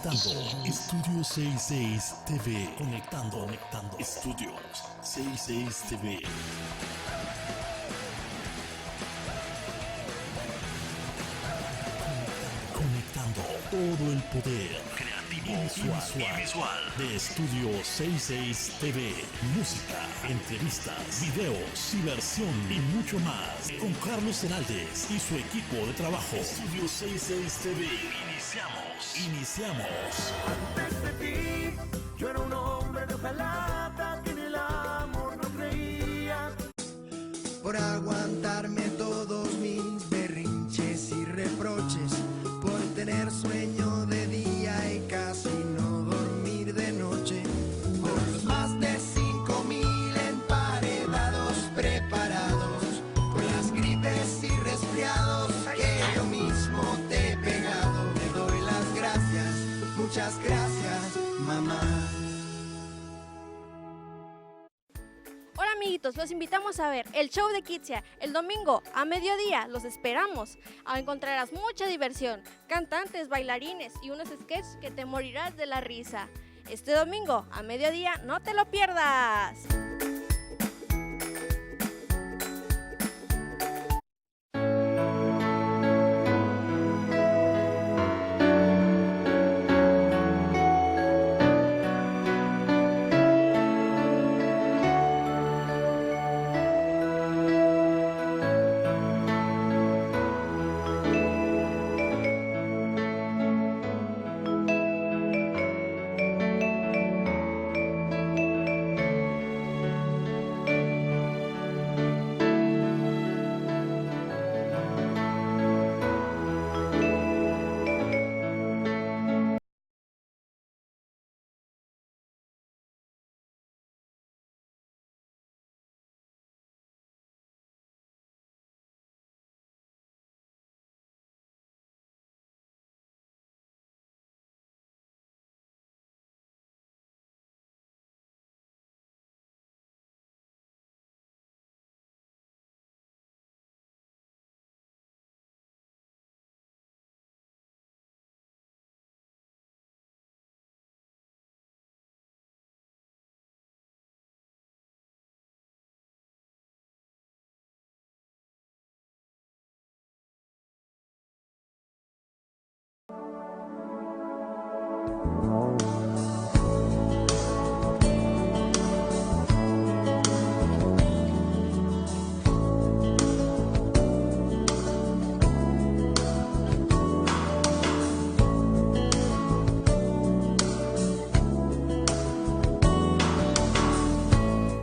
Estudio 66 TV. Conectando. Estudios 66 TV. Conectando todo el poder creativo y visual de Estudio 66 TV. Música, entrevistas, videos, diversión y mucho más. Con Carlos Heraldes y su equipo de trabajo. Estudio 66 TV. Iniciamos. Antes de ti, yo era un hombre de hojalata que en el amor no creía. Por aguantarme todos mis berrinches y reproches, por tener sueño de día y casi no dormir de noche, por los más de 5,000 emparedados preparados, por las gripes y resfriados que yo mismo te he pegado. Te doy las gracias, muchas gracias, mamá. Hola amiguitos, los invitamos a ver el show de Kitsia el domingo a mediodía. Los esperamos. Encontrarás mucha diversión, cantantes, bailarines y unos sketches que te morirás de la risa. Este domingo a mediodía, no te lo pierdas.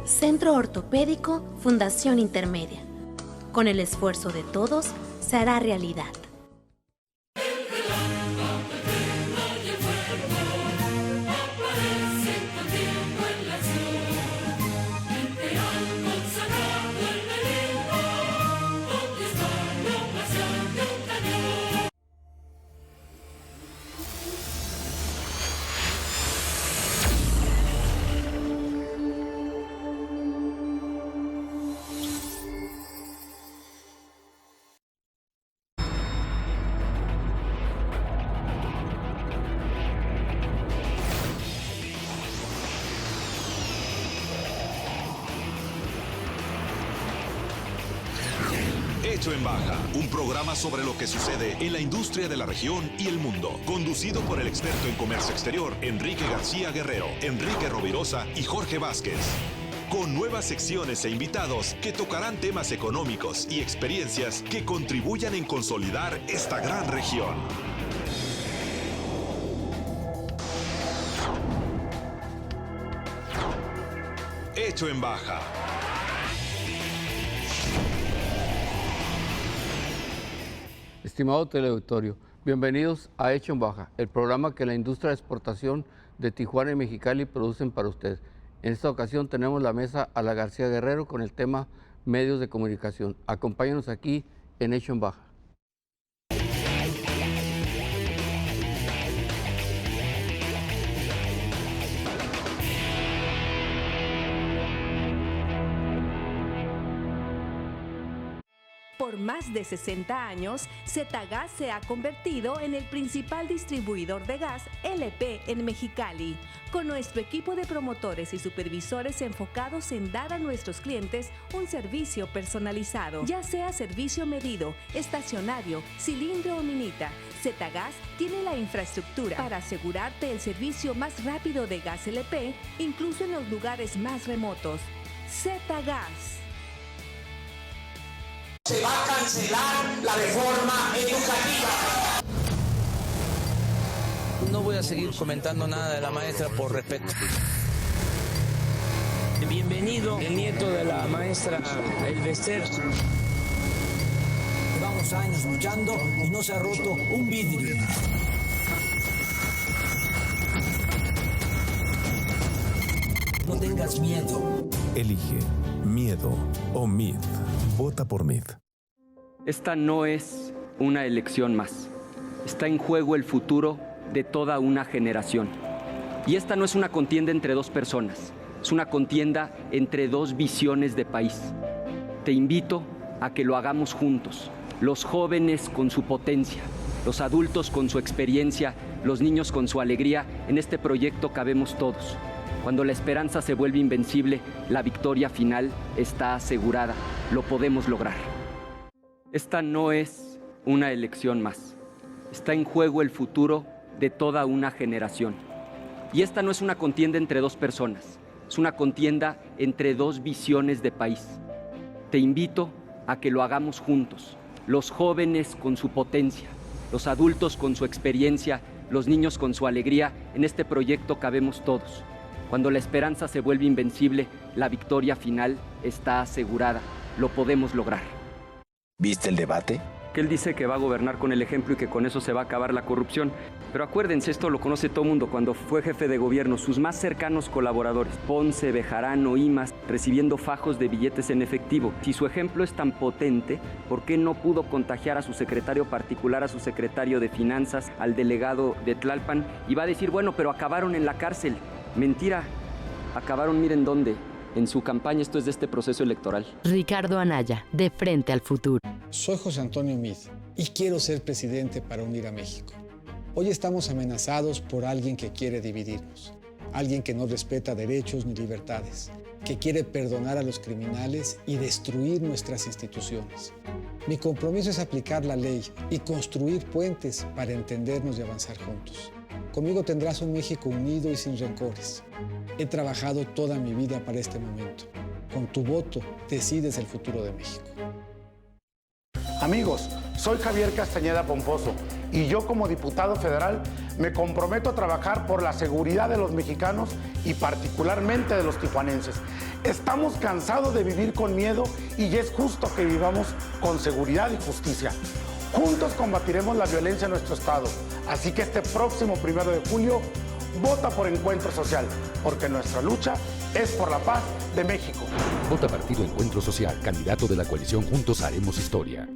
Centro Ortopédico Fundación Intermedia. Con el esfuerzo de todos, se hará realidad. Hecho en Baja, un programa sobre lo que sucede en la industria de la región y el mundo, conducido por el experto en comercio exterior Enrique García Guerrero, Enrique Rovirosa y Jorge Vázquez, con nuevas secciones e invitados que tocarán temas económicos y experiencias que contribuyan en consolidar esta gran región. Hecho en Baja. Estimado teleauditorio, bienvenidos a Hecho en Baja, el programa que la industria de exportación de Tijuana y Mexicali producen para usted. En esta ocasión tenemos la mesa a la García Guerrero con el tema medios de comunicación. Acompáñenos aquí en Hecho en Baja. Por más de 60 años, Zetagas se ha convertido en el principal distribuidor de gas LP en Mexicali, con nuestro equipo de promotores y supervisores enfocados en dar a nuestros clientes un servicio personalizado, ya sea servicio medido, estacionario, cilindro o minita. Zetagas tiene la infraestructura para asegurarte el servicio más rápido de gas LP, incluso en los lugares más remotos. Zetagas. Se va a cancelar la reforma educativa. No voy a seguir comentando nada de la maestra por respeto. Bienvenido, el nieto de la maestra Elvester. Llevamos años luchando y no se ha roto un vidrio. No tengas miedo. Elige miedo o MID. Vota por MID. Esta no es una elección más. Está en juego el futuro de toda una generación. Y esta no es una contienda entre dos personas. Es una contienda entre dos visiones de país. Te invito a que lo hagamos juntos. Los jóvenes con su potencia, los adultos con su experiencia, los niños con su alegría. En este proyecto cabemos todos. Cuando la esperanza se vuelve invencible, la victoria final está asegurada. Lo podemos lograr. Esta no es una elección más. Está en juego el futuro de toda una generación. Y esta no es una contienda entre dos personas. Es una contienda entre dos visiones de país. Te invito a que lo hagamos juntos. Los jóvenes con su potencia, los adultos con su experiencia, los niños con su alegría. En este proyecto cabemos todos. Cuando la esperanza se vuelve invencible, la victoria final está asegurada. Lo podemos lograr. ¿Viste el debate? Que él dice que va a gobernar con el ejemplo y que con eso se va a acabar la corrupción. Pero acuérdense, esto lo conoce todo el mundo, cuando fue jefe de gobierno, sus más cercanos colaboradores, Ponce, Bejarano, Imas, recibiendo fajos de billetes en efectivo. Si su ejemplo es tan potente, ¿por qué no pudo contagiar a su secretario particular, a su secretario de Finanzas, al delegado de Tlalpan? Y va a decir, bueno, pero acabaron en la cárcel. Mentira, acabaron, miren dónde, en su campaña. Esto es de este proceso electoral. Ricardo Anaya, de Frente al Futuro. Soy José Antonio Meade y quiero ser presidente para unir a México. Hoy estamos amenazados por alguien que quiere dividirnos, alguien que no respeta derechos ni libertades, que quiere perdonar a los criminales y destruir nuestras instituciones. Mi compromiso es aplicar la ley y construir puentes para entendernos y avanzar juntos. Conmigo tendrás un México unido y sin rencores. He trabajado toda mi vida para este momento. Con tu voto decides el futuro de México. Amigos, soy Javier Castañeda Pomposo y yo como diputado federal me comprometo a trabajar por la seguridad de los mexicanos y particularmente de los tijuanenses. Estamos cansados de vivir con miedo y ya es justo que vivamos con seguridad y justicia. Juntos combatiremos la violencia en nuestro estado. Así que este próximo 1 de julio, vota por Encuentro Social, porque nuestra lucha es por la paz de México. Vota Partido Encuentro Social, candidato de la coalición Juntos Haremos Historia.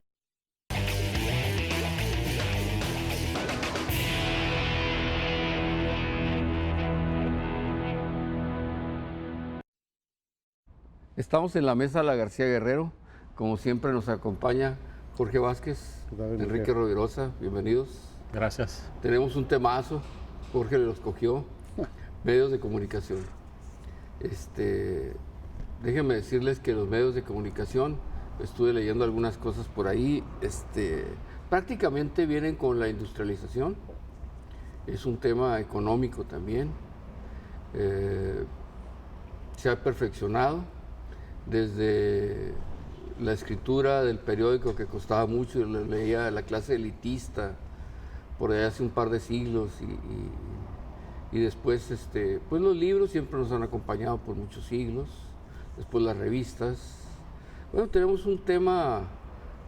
Estamos en la mesa La García Guerrero. Como siempre nos acompaña Jorge Vázquez, Enrique Rovirosa, bienvenidos. Gracias. Tenemos un temazo, Jorge lo escogió, medios de comunicación. Déjenme decirles que los medios de comunicación, estuve leyendo algunas cosas por ahí, prácticamente vienen con la industrialización. Es un tema económico también. Se ha perfeccionado desde la escritura del periódico, que costaba mucho, y lo leía la clase elitista por allá hace un par de siglos, y después pues los libros siempre nos han acompañado por muchos siglos, después las revistas. Bueno, tenemos un tema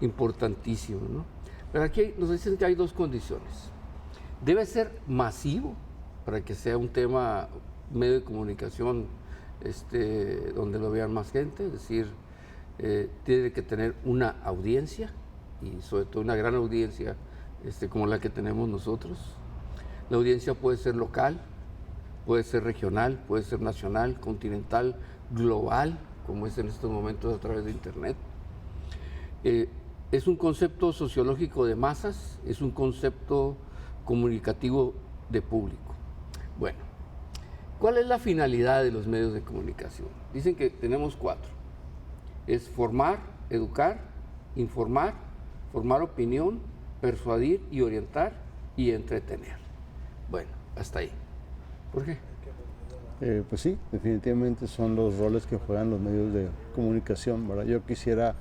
importantísimo, ¿no? Pero aquí nos dicen que hay dos condiciones. Debe ser masivo para que sea un tema, medio de comunicación donde lo vean más gente, es decir, tiene que tener una audiencia, y sobre todo una gran audiencia como la que tenemos nosotros. La audiencia puede ser local, puede ser regional, puede ser nacional, continental, global, como es en estos momentos a través de Internet. es un concepto sociológico de masas, es un concepto comunicativo de público. Bueno, ¿cuál es la finalidad de los medios de comunicación? Dicen que tenemos 4. Es formar, educar, informar, formar opinión, persuadir y orientar y entretener. Bueno, hasta ahí. ¿Por qué? Pues sí, definitivamente son los roles que juegan los medios de comunicación, ¿verdad? Yo quisiera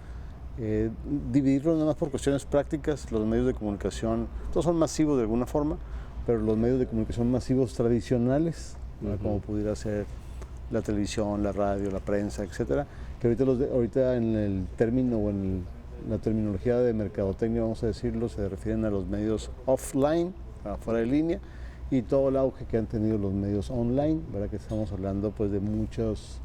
dividirlo nada más por cuestiones prácticas. Los medios de comunicación, todos son masivos de alguna forma, pero los medios de comunicación masivos tradicionales, como pudiera ser la televisión, la radio, la prensa, etcétera, que ahorita en el término o en la terminología de mercadotecnia, vamos a decirlo, se refieren a los medios offline, fuera de línea, y todo el auge que han tenido los medios online, ¿verdad? Que estamos hablando pues de muchas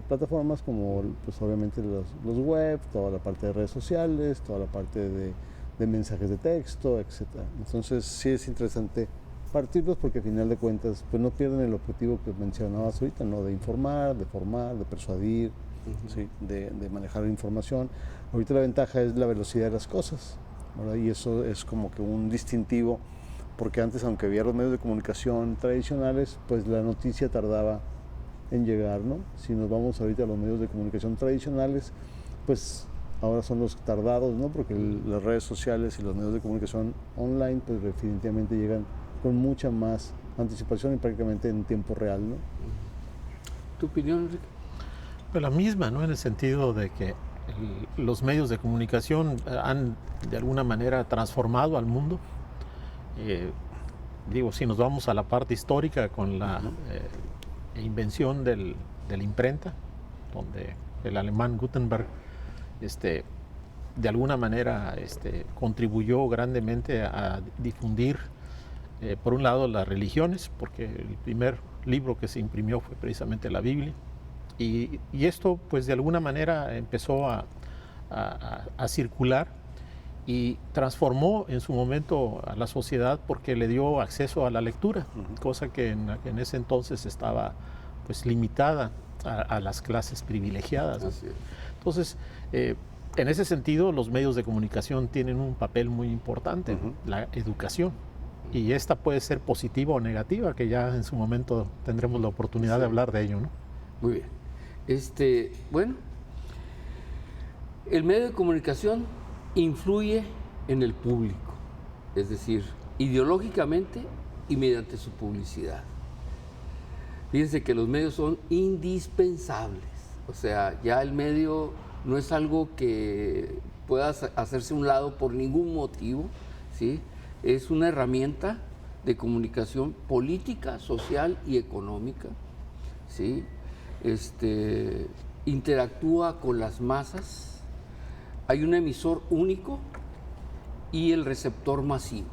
plataformas como pues obviamente los web, toda la parte de redes sociales, toda la parte de mensajes de texto, etcétera. Entonces sí es interesante partirlos porque al final de cuentas pues no pierden el objetivo que mencionabas ahorita, ¿no? De informar, de formar, de persuadir, ¿sí? de manejar información. Ahorita la ventaja es la velocidad de las cosas, ¿verdad? Y eso es como que un distintivo, porque antes, aunque había los medios de comunicación tradicionales, pues la noticia tardaba en llegar, ¿no? Si nos vamos ahorita a los medios de comunicación tradicionales, pues ahora son los tardados, ¿no? Porque las redes sociales y los medios de comunicación online, pues definitivamente llegan con mucha más anticipación y prácticamente en tiempo real, ¿no? ¿Tu opinión, Enrique? Pues la misma, ¿no? En el sentido de que los medios de comunicación han de alguna manera transformado al mundo. Digo, si nos vamos a la parte histórica con la invención de la imprenta, donde el alemán Gutenberg de alguna manera contribuyó grandemente a difundir, por un lado, las religiones, porque el primer libro que se imprimió fue precisamente la Biblia, y esto pues de alguna manera empezó a circular y transformó en su momento a la sociedad porque le dio acceso a la lectura, cosa que en ese entonces estaba pues limitada a las clases privilegiadas, ¿no? Entonces, en ese sentido, los medios de comunicación tienen un papel muy importante, la educación, y esta puede ser positiva o negativa, que ya en su momento tendremos la oportunidad de hablar de ello, ¿no? Muy bien. Bueno, el medio de comunicación influye en el público, es decir, ideológicamente y mediante su publicidad. Fíjense que los medios son indispensables, o sea, ya el medio no es algo que pueda hacerse a un lado por ningún motivo, ¿sí? Es una herramienta de comunicación política, social y económica, ¿sí? Interactúa con las masas. Hay un emisor único y el receptor masivo.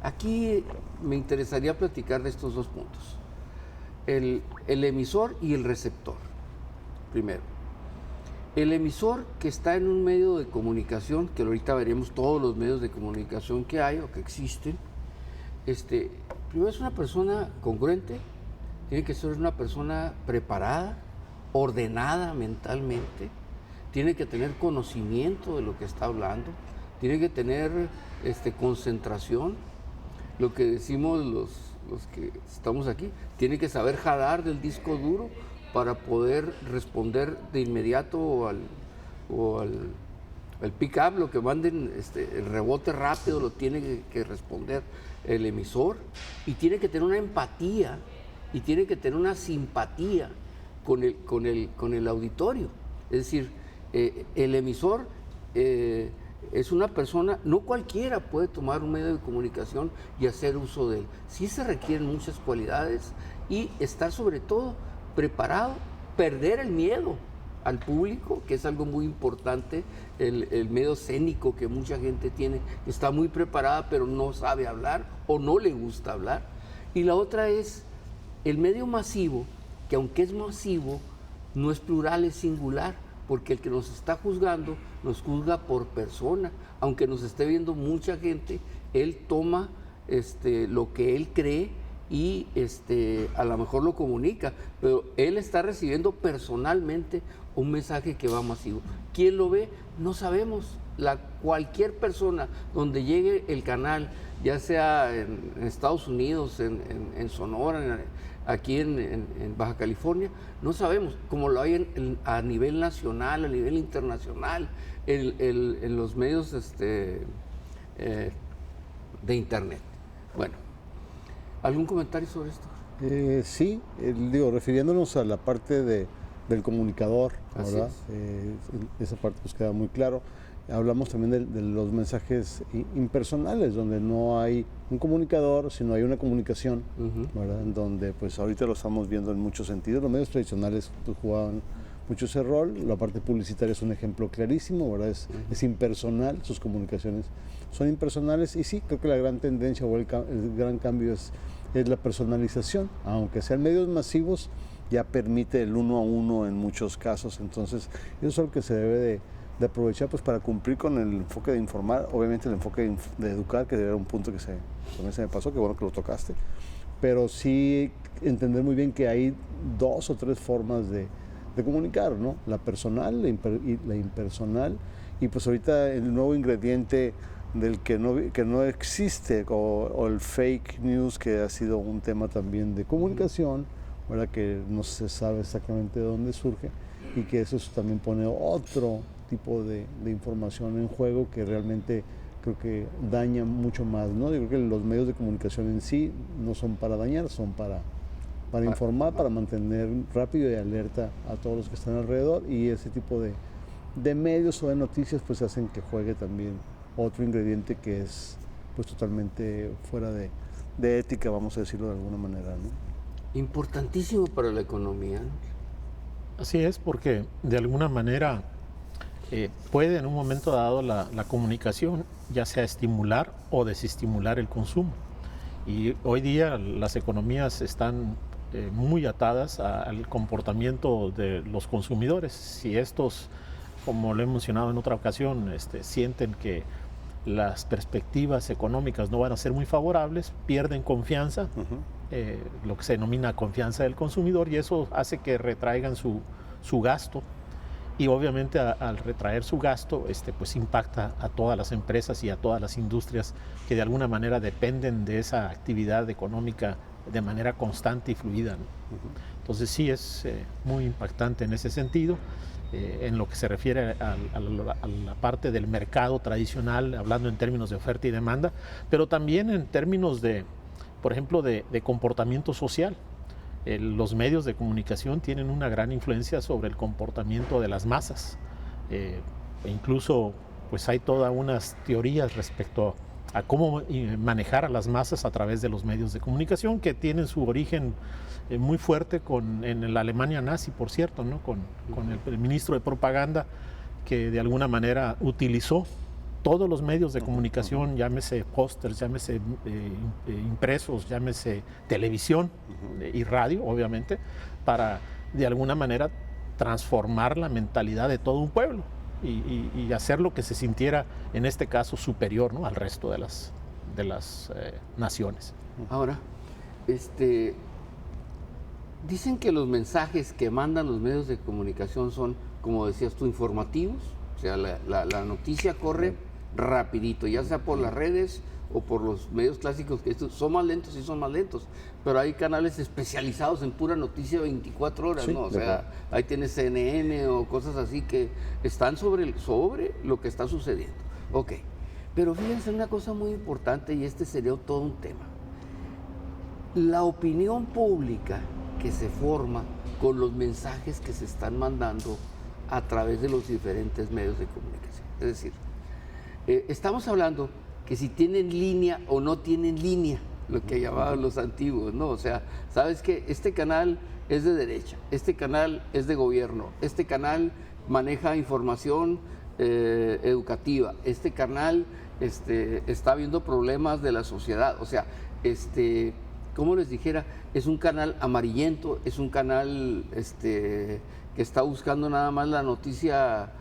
Aquí me interesaría platicar de estos 2 puntos. El emisor y el receptor. Primero, el emisor que está en un medio de comunicación, que ahorita veremos todos los medios de comunicación que hay o que existen, primero es una persona congruente, tiene que ser una persona preparada, ordenada mentalmente, tiene que tener conocimiento de lo que está hablando, tiene que tener concentración, lo que decimos los que estamos aquí, tiene que saber jalar del disco duro para poder responder de inmediato o al pick-up, lo que manden, el rebote rápido lo tiene que responder el emisor, y tiene que tener una empatía y tiene que tener una simpatía con el auditorio. Es decir, el emisor es una persona, no cualquiera puede tomar un medio de comunicación y hacer uso de él. Sí se requieren muchas cualidades y estar sobre todo preparado, perder el miedo al público, que es algo muy importante, el miedo escénico que mucha gente tiene, está muy preparada pero no sabe hablar o no le gusta hablar. Y la otra es el medio masivo, que aunque es masivo, no es plural, es singular, porque el que nos está juzgando nos juzga por persona, aunque nos esté viendo mucha gente, él toma lo que él cree y a lo mejor lo comunica, pero él está recibiendo personalmente un mensaje que va masivo. ¿Quién lo ve? No sabemos, cualquier persona donde llegue el canal, ya sea en Estados Unidos, en Sonora, aquí en Baja California, no sabemos, como lo hay a nivel nacional, a nivel internacional, en los medios de internet. Bueno, ¿algún comentario sobre esto? Sí, refiriéndonos a la parte del comunicador, ¿verdad? Esa parte pues queda muy claro. Hablamos también de los mensajes impersonales, donde no hay un comunicador, sino hay una comunicación, ¿verdad? En donde pues ahorita lo estamos viendo en muchos sentidos. Los medios tradicionales pues, jugaban mucho ese rol. La parte publicitaria es un ejemplo clarísimo, ¿verdad? Es impersonal, sus comunicaciones son impersonales, y sí, creo que la gran tendencia o el gran cambio es la personalización, aunque sean medios masivos, ya permite el 1 a 1 en muchos casos. Entonces eso es algo que se debe de aprovechar pues para cumplir con el enfoque de informar, obviamente el enfoque de educar, que era un punto que también se me pasó, que bueno que lo tocaste, pero sí entender muy bien que hay 2 o 3 formas de comunicar, ¿no? La personal, la impersonal, y pues ahorita el nuevo ingrediente del que no existe, o el fake news, que ha sido un tema también de comunicación, ¿verdad? Que no se sabe exactamente de dónde surge, y que eso también pone otro tipo de información en juego que realmente creo que daña mucho más, ¿no? Yo creo que los medios de comunicación en sí no son para dañar, son para informar, para mantener rápido y alerta a todos los que están alrededor, y ese tipo de medios o de noticias pues hacen que juegue también otro ingrediente que es pues totalmente fuera de ética, vamos a decirlo de alguna manera, ¿no? Importantísimo para la economía, ¿no? Así es, porque de alguna manera puede en un momento dado la comunicación ya sea estimular o desestimular el consumo. Y hoy día las economías están muy atadas al comportamiento de los consumidores. Si estos, como lo he mencionado en otra ocasión, sienten que las perspectivas económicas no van a ser muy favorables, pierden confianza, lo que se denomina confianza del consumidor, y eso hace que retraigan su gasto, y obviamente al retraer su gasto pues impacta a todas las empresas y a todas las industrias que de alguna manera dependen de esa actividad económica de manera constante y fluida, ¿no? Entonces sí es muy impactante en ese sentido. En lo que se refiere a la parte del mercado tradicional, hablando en términos de oferta y demanda, pero también en términos por ejemplo, de comportamiento social. Los medios de comunicación tienen una gran influencia sobre el comportamiento de las masas. Incluso pues hay todas unas teorías respecto a cómo manejar a las masas a través de los medios de comunicación, que tienen su origen muy fuerte en la Alemania nazi, por cierto, ¿no? con el ministro de propaganda, que de alguna manera utilizó todos los medios de comunicación, llámese pósters, llámese impresos, llámese televisión y radio, obviamente, para de alguna manera transformar la mentalidad de todo un pueblo y hacer lo que se sintiera, en este caso, superior, ¿no? al resto de las naciones. Ahora, dicen que los mensajes que mandan los medios de comunicación son, como decías tú, informativos. O sea, la noticia corre rapidito, ya sea por las redes o por los medios clásicos, que estos son más lentos y son más lentos, pero hay canales especializados en pura noticia 24 horas, ¿no? O sea, ahí tienes CNN o cosas así que están sobre lo que está sucediendo. Ok, pero fíjense una cosa muy importante, y sería todo un tema. La opinión pública que se forma con los mensajes que se están mandando a través de los diferentes medios de comunicación. Es decir, estamos hablando que si tienen línea o no tienen línea, lo que llamaban los antiguos, ¿no? O sea, sabes que este canal es de derecha, este canal es de gobierno, este canal maneja información educativa, este canal está viendo problemas de la sociedad, o sea, como les dijera, es un canal amarillento, es un canal que está buscando nada más la noticia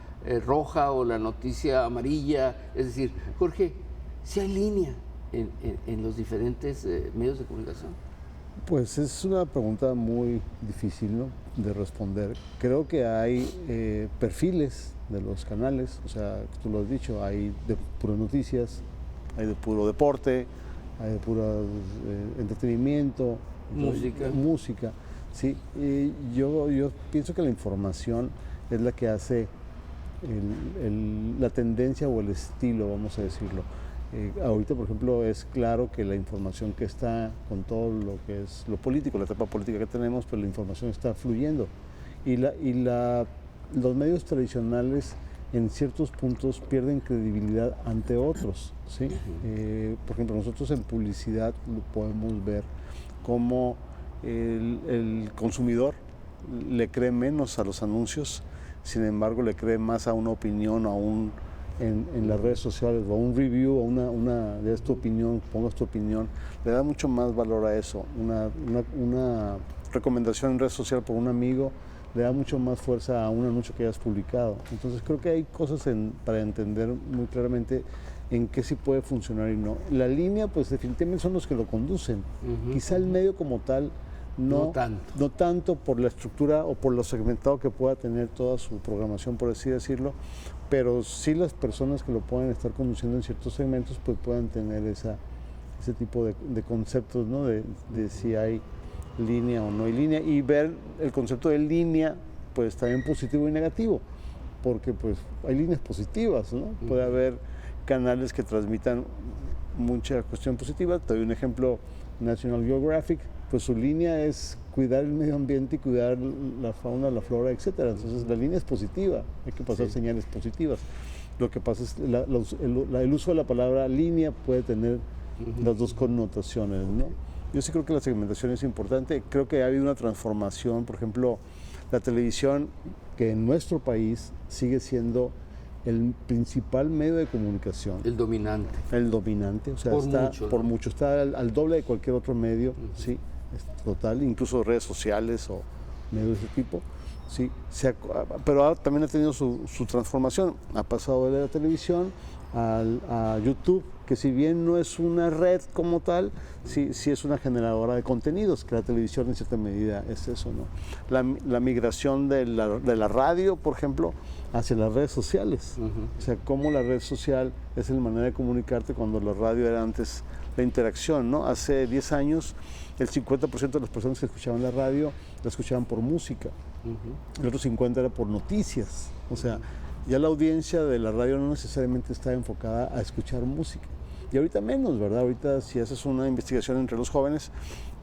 roja o la noticia amarilla. Es decir, Jorge, ¿sí hay línea en los diferentes medios de comunicación? Pues es una pregunta muy difícil, ¿no?, de responder. Creo que hay perfiles de los canales, o sea, tú lo has dicho, hay de puras noticias, hay de puro deporte, hay de puro entretenimiento, música, sí. Y yo pienso que la información es la que hace la tendencia o el estilo, vamos a decirlo. Ahorita, por ejemplo, es claro que la información que está con todo lo que es lo político, la etapa política que tenemos, pues la información está fluyendo. Los medios tradicionales en ciertos puntos pierden credibilidad ante otros, ¿sí? Por ejemplo, nosotros en publicidad lo podemos ver cómo el consumidor le cree menos a los anuncios, sin embargo le cree más a una opinión, en las redes sociales, o a un review, o de tu opinión, pongas tu opinión, le da mucho más valor a eso. Una recomendación en red social por un amigo le da mucho más fuerza a un anuncio que hayas publicado. Entonces creo que hay cosas para entender muy claramente en qué sí puede funcionar y no. La línea, pues definitivamente son los que lo conducen. Quizá el medio como tal no tanto por la estructura o por lo segmentado que pueda tener toda su programación, por así decirlo, pero sí las personas que lo pueden estar conduciendo en ciertos segmentos pues puedan tener ese tipo de conceptos, ¿no? De si hay línea o no hay línea, y ver el concepto de línea pues también positivo y negativo, porque pues hay líneas positivas, ¿no? Puede haber canales que transmitan mucha cuestión positiva. Te doy un ejemplo, National Geographic, pues su línea es cuidar el medio ambiente y cuidar la fauna, la flora, etcétera. Entonces la línea es positiva, hay que pasar señales positivas. Lo que pasa es el uso de la palabra línea puede tener las dos connotaciones, ¿no? Yo sí creo que la segmentación es importante. Creo que ha habido una transformación. Por ejemplo, la televisión, que en nuestro país sigue siendo el principal medio de comunicación. El dominante. El dominante, o sea, por mucho, está al doble de cualquier otro medio, sí, es total, incluso redes sociales o medios de ese tipo, sí. Pero también ha tenido su transformación. Ha pasado de la televisión a YouTube, que si bien no es una red como tal, sí es una generadora de contenidos, que la televisión en cierta medida es eso, ¿no? La migración de la radio, por ejemplo, hacia las redes sociales. O sea, cómo la red social es la manera de comunicarte cuando la radio era antes la interacción, ¿no? Hace 10 años el 50% de las personas que escuchaban la radio la escuchaban por música, el otro 50% era por noticias. O sea, ya la audiencia de la radio no necesariamente está enfocada a escuchar música. Y ahorita menos, ¿verdad? Ahorita si haces una investigación entre los jóvenes,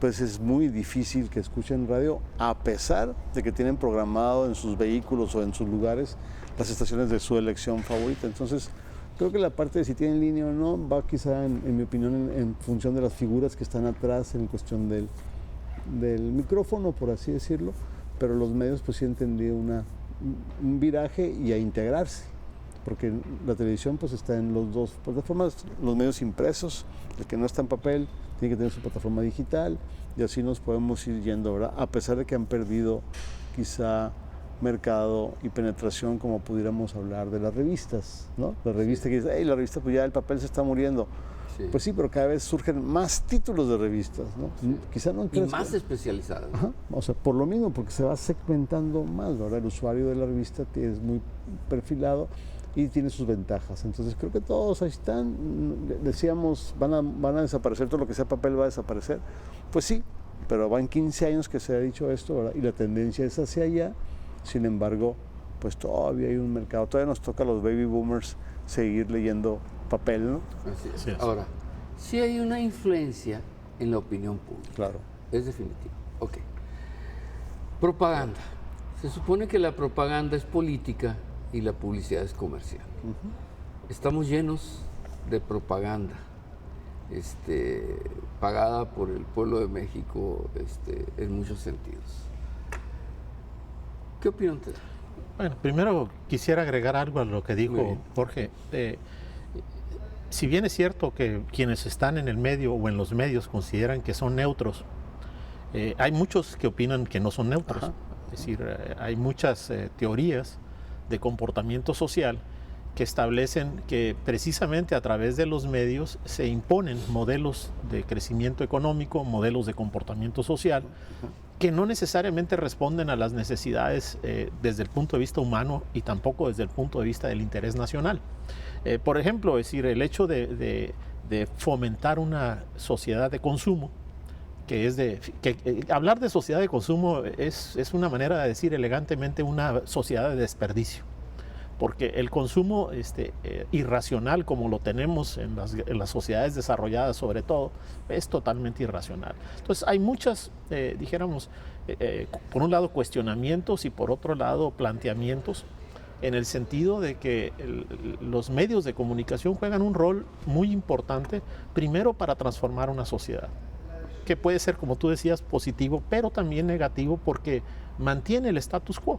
pues es muy difícil que escuchen radio, a pesar de que tienen programado en sus vehículos o en sus lugares las estaciones de su elección favorita. Entonces, creo que la parte de si tienen línea o no va quizá, en mi opinión, en función de las figuras que están atrás en cuestión del micrófono, por así decirlo, pero los medios pues sí han tenido un viraje y a integrarse, porque la televisión pues está en las dos plataformas, los medios impresos, el que no está en papel tiene que tener su plataforma digital, y así nos podemos ir yendo, ¿verdad? A pesar de que han perdido quizá mercado y penetración, como pudiéramos hablar de las revistas, ¿no? La revista que dice, la revista pues ya el papel se está muriendo. Sí. Pues sí, pero cada vez surgen más títulos de revistas, ¿no? Sí. Quizá no y más especializadas. Ajá. O sea, por lo mismo, porque se va segmentando más, ¿verdad? El usuario de la revista es muy perfilado y tiene sus ventajas. Entonces creo que todos ahí están. Decíamos, van a desaparecer, todo lo que sea papel va a desaparecer. Pues sí, pero van 15 años que se ha dicho esto, ¿verdad? Y la tendencia es hacia allá. Sin embargo, pues todavía hay un mercado. Todavía nos toca a los baby boomers seguir leyendo papel, ¿no? Así es. Ahora, sí hay una influencia en la opinión pública. Claro. Es definitivo. Ok. Propaganda. Se supone que la propaganda es política y la publicidad es comercial. Estamos llenos de propaganda pagada por el pueblo de México en muchos sentidos. ¿Qué opinión te da? Bueno, primero quisiera agregar algo a lo que dijo Jorge. Si bien es cierto que quienes están en el medio o en los medios consideran que son neutros, hay muchos que opinan que no son neutros. Ajá. Es decir, hay muchas teorías de comportamiento social que establecen que precisamente a través de los medios se imponen modelos de crecimiento económico, modelos de comportamiento social, que no necesariamente responden a las necesidades desde el punto de vista humano y tampoco desde el punto de vista del interés nacional. Por ejemplo, es decir, el hecho de fomentar una sociedad de consumo, hablar de sociedad de consumo es una manera de decir elegantemente una sociedad de desperdicio, porque el consumo irracional, como lo tenemos en las sociedades desarrolladas sobre todo, es totalmente irracional. Entonces hay muchas, dijéramos, por un lado cuestionamientos y por otro lado planteamientos, en el sentido de que los medios de comunicación juegan un rol muy importante, primero para transformar una sociedad, que puede ser, como tú decías, positivo, pero también negativo porque mantiene el status quo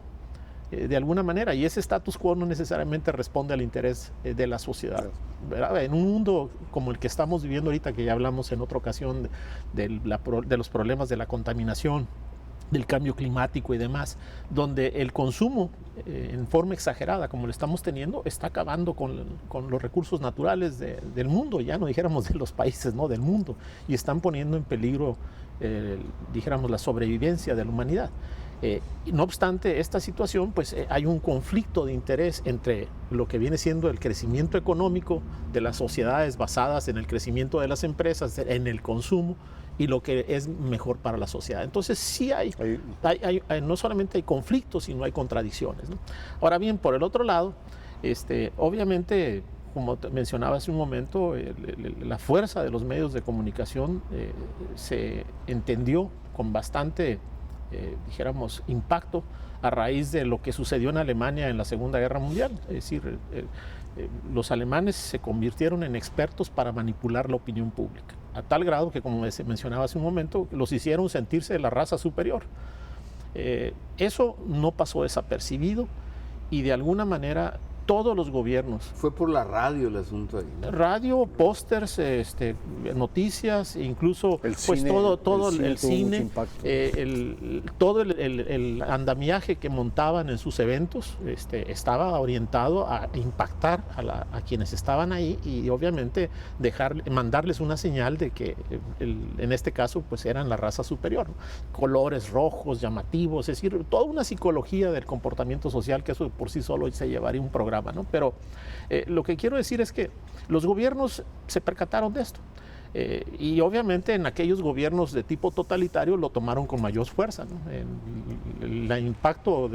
de alguna manera, y ese status quo no necesariamente responde al interés de la sociedad, ¿verdad? En un mundo como el que estamos viviendo ahorita, que ya hablamos en otra ocasión de los problemas de la contaminación, del cambio climático y demás, donde el consumo en forma exagerada, como lo estamos teniendo, está acabando con los recursos naturales del mundo, ya no dijéramos de los países, ¿no? Del mundo, y están poniendo en peligro, dijéramos, la sobrevivencia de la humanidad. No obstante esta situación, pues hay un conflicto de interés entre lo que viene siendo el crecimiento económico de las sociedades basadas en el crecimiento de las empresas, en el consumo, y lo que es mejor para la sociedad. Entonces sí no solamente hay conflictos, sino hay contradicciones, ¿no? Ahora bien, por el otro lado, obviamente, como te mencionaba hace un momento, la fuerza de los medios de comunicación se entendió con bastante, dijéramos, impacto a raíz de lo que sucedió en Alemania en la Segunda Guerra Mundial. Es decir, los alemanes se convirtieron en expertos para manipular la opinión pública, a tal grado que, como se mencionaba hace un momento, los hicieron sentirse de la raza superior. Eso no pasó desapercibido y de alguna manera todos los gobiernos. Fue por la radio el asunto ahí, ¿no? Radio, pósters, noticias, incluso el cine, todo el andamiaje que montaban en sus eventos estaba orientado a impactar a quienes estaban ahí y obviamente mandarles una señal de que en este caso pues eran la raza superior, ¿no? Colores rojos, llamativos, es decir, toda una psicología del comportamiento social que eso por sí solo se llevaría un programa, ¿no? Pero lo que quiero decir es que los gobiernos se percataron de esto y obviamente en aquellos gobiernos de tipo totalitario lo tomaron con mayor fuerza, ¿no? El impacto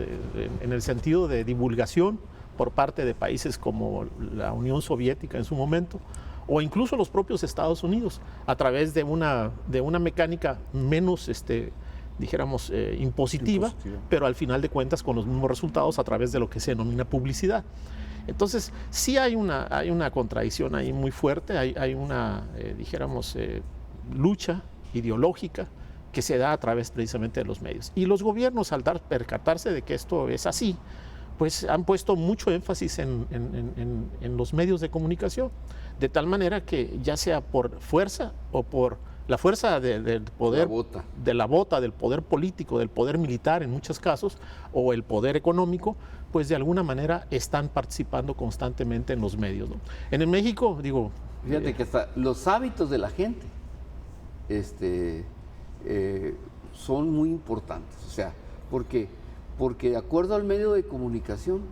en el sentido de divulgación por parte de países como la Unión Soviética en su momento, o incluso los propios Estados Unidos, a través de una mecánica menos dijéramos, impositiva, pero al final de cuentas con los mismos resultados a través de lo que se denomina publicidad. Entonces, sí hay una contradicción ahí muy fuerte, hay una, dijéramos, lucha ideológica que se da a través precisamente de los medios. Y los gobiernos, al percatarse de que esto es así, pues han puesto mucho énfasis en los medios de comunicación, de tal manera que ya sea por fuerza o por la fuerza del poder, del poder político, del poder militar en muchos casos, o el poder económico, pues de alguna manera están participando constantemente en los medios, ¿no? En México, digo... Fíjate que hasta los hábitos de la gente son muy importantes, o sea, porque de acuerdo al medio de comunicación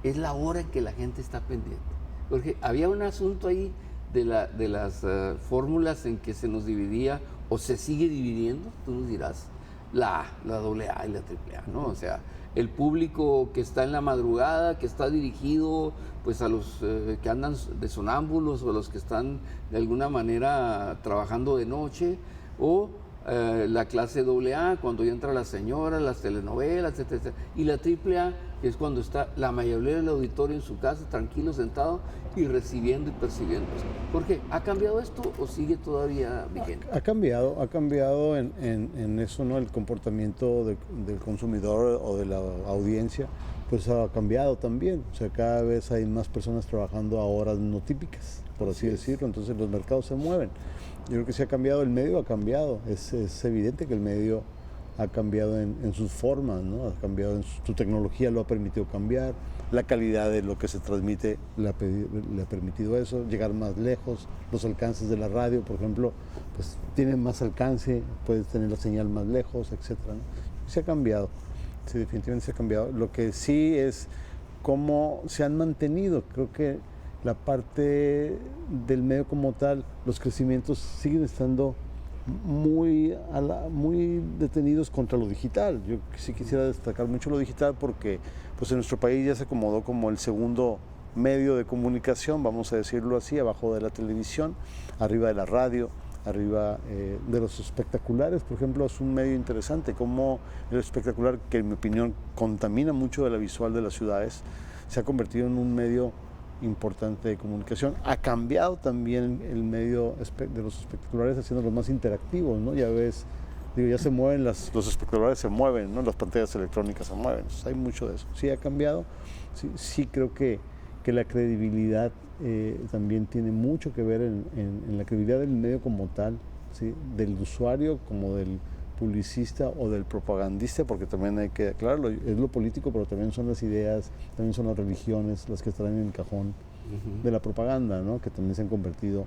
es la hora en que la gente está pendiente. Porque había un asunto ahí de las fórmulas en que se nos dividía o se sigue dividiendo, tú nos dirás, la AA y la AAA, ¿no? O sea, el público que está en la madrugada, que está dirigido pues a los que andan de sonámbulos o a los que están de alguna manera trabajando de noche, o la clase AA, cuando ya entra la señora, las telenovelas, etc. Y la AAA, que es cuando está la mayoría del auditorio en su casa, tranquilo, sentado y recibiendo y percibiendo. ¿Por qué? ¿Ha cambiado esto o sigue todavía vigente? Ha cambiado en eso, ¿no? El comportamiento del consumidor o de la audiencia, pues ha cambiado también. O sea, cada vez hay más personas trabajando a horas no típicas, por así decirlo, entonces los mercados se mueven. Yo creo que sí ha cambiado, el medio ha cambiado, es evidente que el medio ha cambiado en sus formas, ¿no? Ha cambiado en su tecnología, lo ha permitido cambiar, la calidad de lo que se transmite le ha permitido eso, llegar más lejos, los alcances de la radio, por ejemplo, pues tienen más alcance, puedes tener la señal más lejos, etcétera, ¿no? Se ha cambiado, sí, definitivamente se ha cambiado. Lo que sí es cómo se han mantenido, creo que la parte del medio como tal, los crecimientos siguen estando muy detenidos contra lo digital. Yo sí quisiera destacar mucho lo digital porque pues en nuestro país ya se acomodó como el segundo medio de comunicación, vamos a decirlo así, abajo de la televisión, arriba de la radio, arriba de los espectaculares. Por ejemplo, es un medio interesante como el espectacular, que en mi opinión contamina mucho de la visual de las ciudades, se ha convertido en un medio importante de comunicación. Ha cambiado también el medio de los espectaculares, haciéndolos más interactivos, ¿no? Ya ves, digo, ya se mueven, los espectaculares se mueven, ¿no? Las pantallas electrónicas se mueven, entonces, hay mucho de eso. Sí ha cambiado, sí creo que la credibilidad también tiene mucho que ver en la credibilidad del medio como tal, ¿sí? Del usuario como del publicista o del propagandista, porque también hay que aclararlo, es lo político, pero también son las ideas, también son las religiones las que están en el cajón de la propaganda, ¿no? Que también se han convertido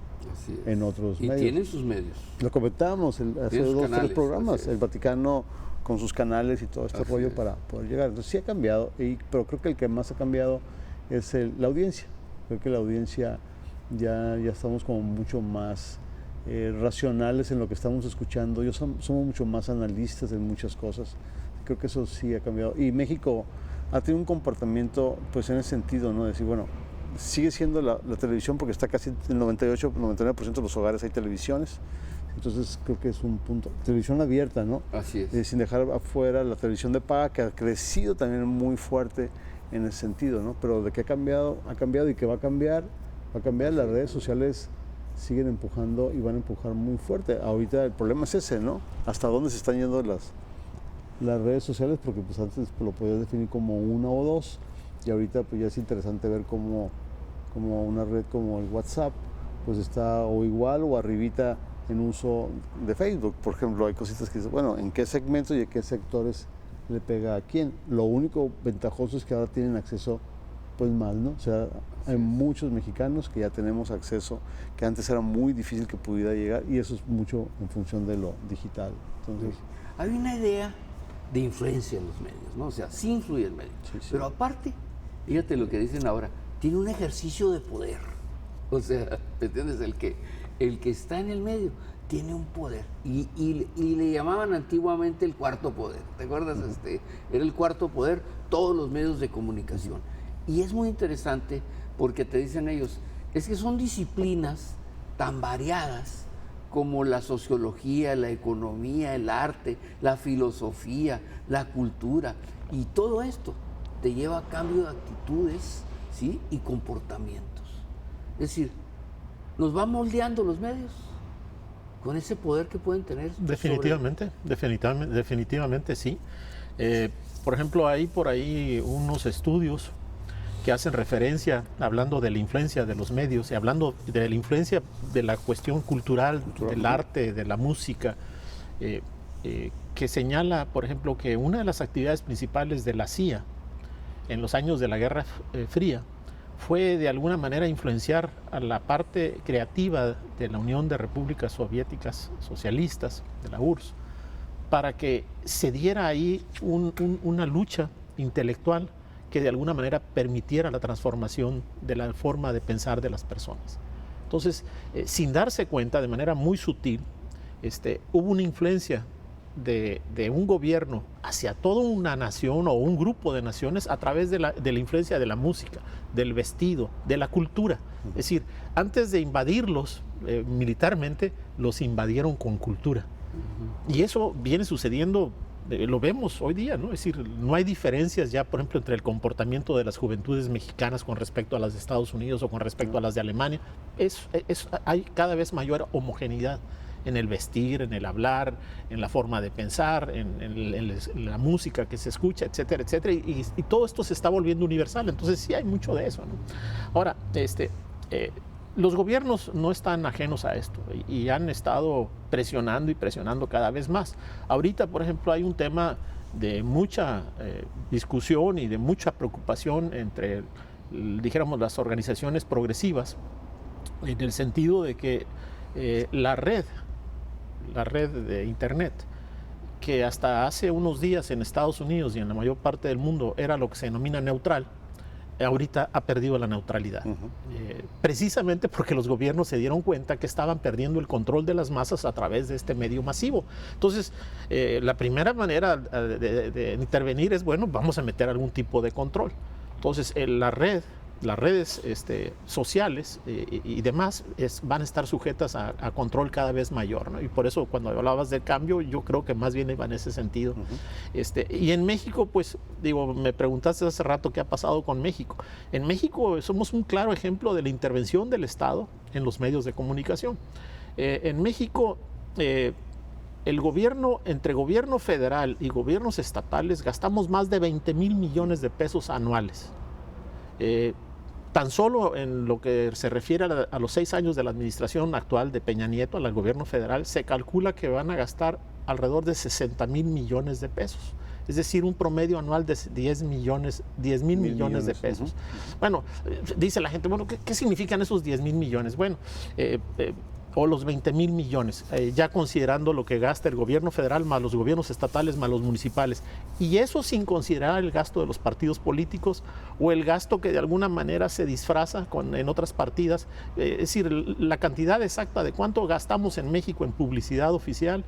en otros medios. Y tienen sus medios. Lo comentábamos hace 2 o 3 programas, el Vaticano con sus canales y todo este rollo para poder llegar. Entonces sí ha cambiado, pero creo que el que más ha cambiado es la audiencia. Creo que la audiencia ya estamos como mucho más racionales en lo que estamos escuchando, somos mucho más analistas en muchas cosas, creo que eso sí ha cambiado. Y México ha tenido un comportamiento pues en ese sentido, ¿no? Decir, bueno, sigue siendo la televisión porque está casi el 98-99% de los hogares hay televisiones, entonces creo que es un punto. Televisión abierta, ¿no? Así es. Sin dejar afuera la televisión de paga, que ha crecido también muy fuerte en ese sentido, ¿no? Pero de que ha cambiado y que va a cambiar, las redes sociales siguen empujando y van a empujar muy fuerte. Ahorita el problema es ese, ¿no? Hasta dónde se están yendo las redes sociales, porque pues antes lo podías definir como 1 o 2, y ahorita pues ya es interesante ver cómo una red como el WhatsApp pues está o igual o arribita en uso de Facebook. Por ejemplo, hay cositas que dicen, bueno, ¿en qué segmentos y en qué sectores le pega a quién? Lo único ventajoso es que ahora tienen acceso pues más, ¿no? O sea, hay muchos mexicanos que ya tenemos acceso, que antes era muy difícil que pudiera llegar, y eso es mucho en función de lo digital. Entonces, hay una idea de influencia en los medios, ¿no? O sea, sí influye el medio, pero aparte, fíjate lo que dicen ahora, tiene un ejercicio de poder. O sea, ¿me entiendes? El que está en el medio tiene un poder, y le llamaban antiguamente el cuarto poder, ¿te acuerdas? Era el cuarto poder, todos los medios de comunicación. Y es muy interesante porque te dicen ellos, es que son disciplinas tan variadas como la sociología, la economía, el arte, la filosofía, la cultura, y todo esto te lleva a cambio de actitudes, ¿sí? Y comportamientos. Es decir, nos van moldeando los medios con ese poder que pueden tener. Definitivamente sí. Por ejemplo, hay por ahí unos estudios que hacen referencia, hablando de la influencia de los medios y hablando de la influencia de la cuestión cultural, del arte, de la música, que señala, por ejemplo, que una de las actividades principales de la CIA en los años de la Guerra Fría fue de alguna manera influenciar a la parte creativa de la Unión de Repúblicas Soviéticas Socialistas, de la URSS, para que se diera ahí una lucha intelectual que de alguna manera permitiera la transformación de la forma de pensar de las personas. Entonces, sin darse cuenta, de manera muy sutil, hubo una influencia de un gobierno hacia toda una nación o un grupo de naciones a través de la influencia de la música, del vestido, de la cultura. Es decir, antes de invadirlos militarmente, los invadieron con cultura. Y eso viene sucediendo, lo vemos hoy día, ¿no? Es decir, no hay diferencias ya, por ejemplo, entre el comportamiento de las juventudes mexicanas con respecto a las de Estados Unidos o con respecto a las de Alemania. Hay cada vez mayor homogeneidad en el vestir, en el hablar, en la forma de pensar, en la música que se escucha, etcétera, etcétera. Y todo esto se está volviendo universal. Entonces sí hay mucho de eso, ¿no? Ahora, los gobiernos no están ajenos a esto y han estado presionando y presionando cada vez más. Ahorita, por ejemplo, hay un tema de mucha discusión y de mucha preocupación entre, dijéramos, las organizaciones progresivas, en el sentido de que la red de Internet, que hasta hace unos días en Estados Unidos y en la mayor parte del mundo era lo que se denomina neutral, ahorita ha perdido la neutralidad. Precisamente porque los gobiernos se dieron cuenta que estaban perdiendo el control de las masas a través de este medio masivo. Entonces, la primera manera de intervenir es, bueno, vamos a meter algún tipo de control. Entonces, las redes sociales y demás van a estar sujetas a control cada vez mayor, ¿no? Y por eso cuando hablabas del cambio, yo creo que más bien iba en ese sentido. Y en México, pues, digo, me preguntaste hace rato qué ha pasado con México. En México somos un claro ejemplo de la intervención del Estado en los medios de comunicación. En México, el gobierno, entre gobierno federal y gobiernos estatales, gastamos más de 20,000 millones de pesos anuales. Tan solo en lo que se refiere a los 6 años de la administración actual de Peña Nieto, al gobierno federal, se calcula que van a gastar alrededor de 60,000 millones de pesos. Es decir, un promedio anual de 10,000 millones de pesos. Bueno, dice la gente, bueno, ¿qué significan esos 10,000 millones? Bueno, o los 20,000 millones, ya considerando lo que gasta el gobierno federal, más los gobiernos estatales, más los municipales. Y eso sin considerar el gasto de los partidos políticos o el gasto que de alguna manera se disfraza en otras partidas. Es decir, la cantidad exacta de cuánto gastamos en México en publicidad oficial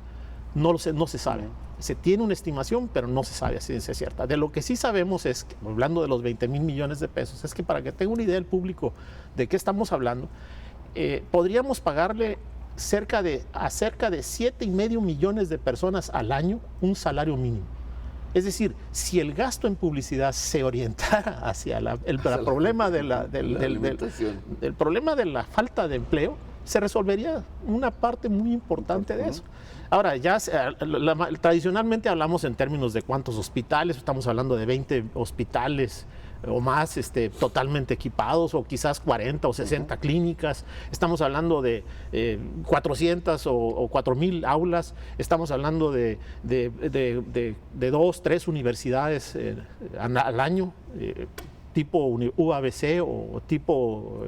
no se sabe. Se tiene una estimación, pero no se sabe a ciencia cierta. De lo que sí sabemos es, que, hablando de los 20,000 millones de pesos, es que para que tenga una idea el público de qué estamos hablando, podríamos pagarle a cerca de 7,5 millones de personas al año un salario mínimo. Es decir, si el gasto en publicidad se orientara hacia el problema del problema de la falta de empleo, se resolvería una parte muy importante de eso. Ahora, tradicionalmente hablamos en términos de cuántos hospitales, estamos hablando de 20 hospitales o más totalmente equipados, o quizás 40 o 60 clínicas. Estamos hablando de 400 o 4,000 aulas. Estamos hablando de 2, 3 universidades al año, tipo UABC o tipo...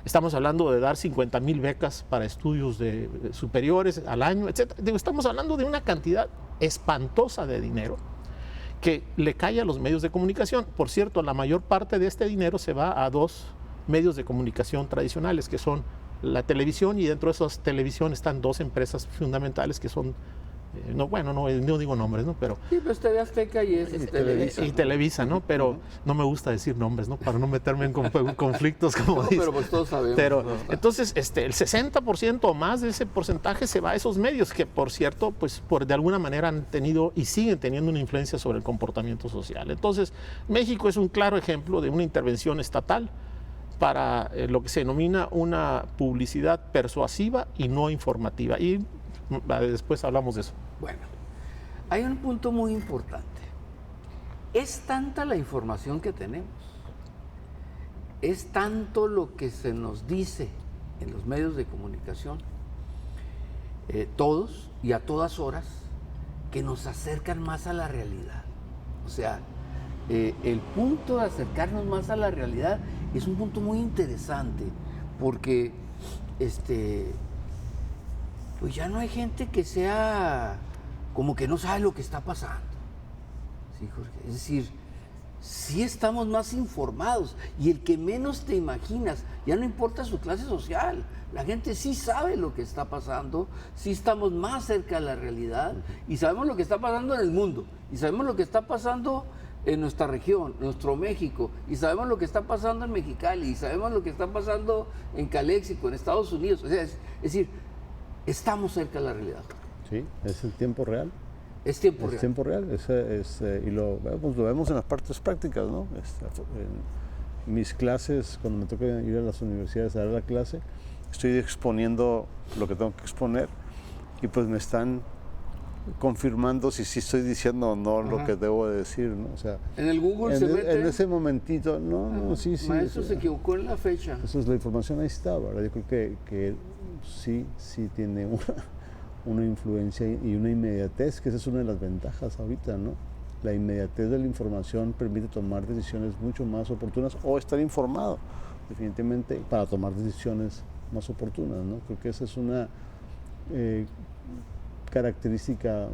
estamos hablando de dar 50,000 becas para estudios superiores al año, etc. Estamos hablando de una cantidad espantosa de dinero que le cae a los medios de comunicación. Por cierto, la mayor parte de este dinero se va a 2 medios de comunicación tradicionales, que son la televisión, y dentro de esas televisión están 2 empresas fundamentales que son, no digo nombres, ¿no? Pero sí, pues TV Azteca y Televisa. Y Televisa, ¿no? Pero no me gusta decir nombres, ¿no? Para no meterme en conflictos, como dicen. Pero pues todos sabemos. Pero entonces, el 60% o más de ese porcentaje se va a esos medios, que por cierto, pues de alguna manera han tenido y siguen teniendo una influencia sobre el comportamiento social. Entonces, México es un claro ejemplo de una intervención estatal para lo que se denomina una publicidad persuasiva y no informativa. Y después hablamos de eso. Bueno, hay un punto muy importante. Es tanta la información que tenemos, es tanto lo que se nos dice en los medios de comunicación, todos y a todas horas, que nos acercan más a la realidad. O sea, el punto de acercarnos más a la realidad es un punto muy interesante, porque pues ya no hay gente que sea como que no sabe lo que está pasando. ¿Sí, Jorge? Es decir, sí estamos más informados, y el que menos te imaginas, ya no importa su clase social, la gente sí sabe lo que está pasando, sí estamos más cerca de la realidad, y sabemos lo que está pasando en el mundo, y sabemos lo que está pasando en nuestra región, nuestro México, y sabemos lo que está pasando en Mexicali, y sabemos lo que está pasando en Calexico, en Estados Unidos. O sea, es decir, estamos cerca de la realidad. Sí, es el tiempo real. Es tiempo real. Es tiempo real, y lo vemos en las partes prácticas, ¿no? En mis clases, cuando me toca ir a las universidades a dar la clase, estoy exponiendo lo que tengo que exponer, y pues me están confirmando si sí estoy diciendo o no lo que debo de decir, ¿no? O sea, en el Google se mete... En ese momentito, sí. El maestro se equivocó en la fecha. Esa es la información, ahí está, ¿verdad? Yo creo que sí tiene una influencia y una inmediatez, que esa es una de las ventajas ahorita, ¿no? la inmediatez de la información permite tomar decisiones mucho más oportunas o estar informado, definitivamente, para tomar decisiones más oportunas, ¿no? Creo que esa es una característica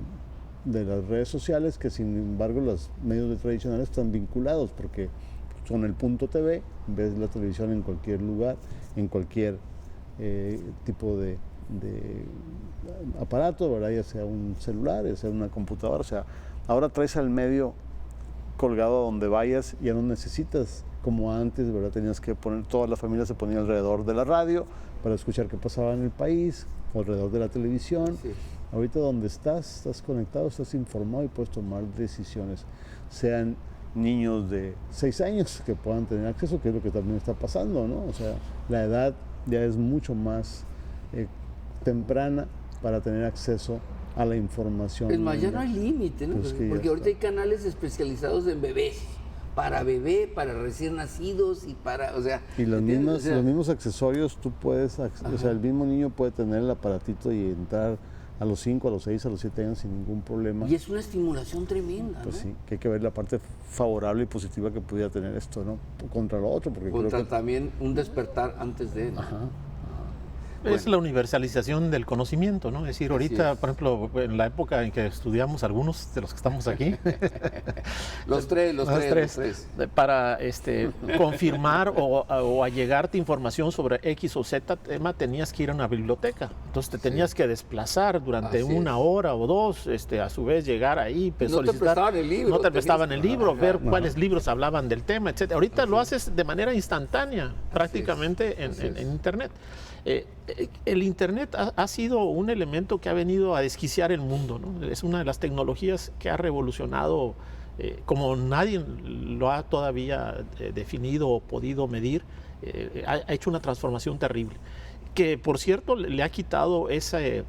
de las redes sociales que, sin embargo, los medios tradicionales están vinculados, porque con el punto TV ves la televisión en cualquier lugar, en cualquier tipo de aparato, ¿verdad? Ya sea un celular, ya sea una computadora, o sea, ahora traes al medio colgado a donde vayas, ya no necesitas como antes, ¿verdad? Tenías que poner, toda la familia se ponía alrededor de la radio para escuchar qué pasaba en el país, o alrededor de la televisión. Sí. Ahorita donde estás conectado, estás informado y puedes tomar decisiones, sean niños de 6 años que puedan tener acceso, que es lo que también está pasando, ¿no? O sea, la edad ya es mucho más temprana para tener acceso a la información. Es más, ya no hay límite, ¿no? Pues porque ahorita hay canales especializados en bebés, para bebé, para recién nacidos y para, o sea... Y los mismos accesorios tú puedes, o sea, el mismo niño puede tener el aparatito y entrar a los 5, a los 6, a los 7 años sin ningún problema. Y es una estimulación tremenda, pues ¿no? Sí, que hay que ver la parte favorable y positiva que pudiera tener esto, ¿no? Contra lo otro, porque contra creo que... también un despertar antes de... Ajá. Es la universalización del conocimiento, ¿no? Es decir, ahorita, por ejemplo, en la época en que estudiamos algunos de los que estamos aquí, los tres, para confirmar o allegarte información sobre X o Z tema, tenías que ir a una biblioteca. Entonces te tenías que desplazar durante una hora o dos, a su vez llegar ahí, solicitar. Te prestaban el libro. No te prestaban el libro, ver cuáles libros hablaban del tema, etc. Ahorita lo haces de manera instantánea, prácticamente en Internet. El Internet ha sido un elemento que ha venido a desquiciar el mundo, ¿no? Es una de las tecnologías que ha revolucionado, como nadie lo ha todavía definido o podido medir, ha hecho una transformación terrible, que por cierto le ha quitado ese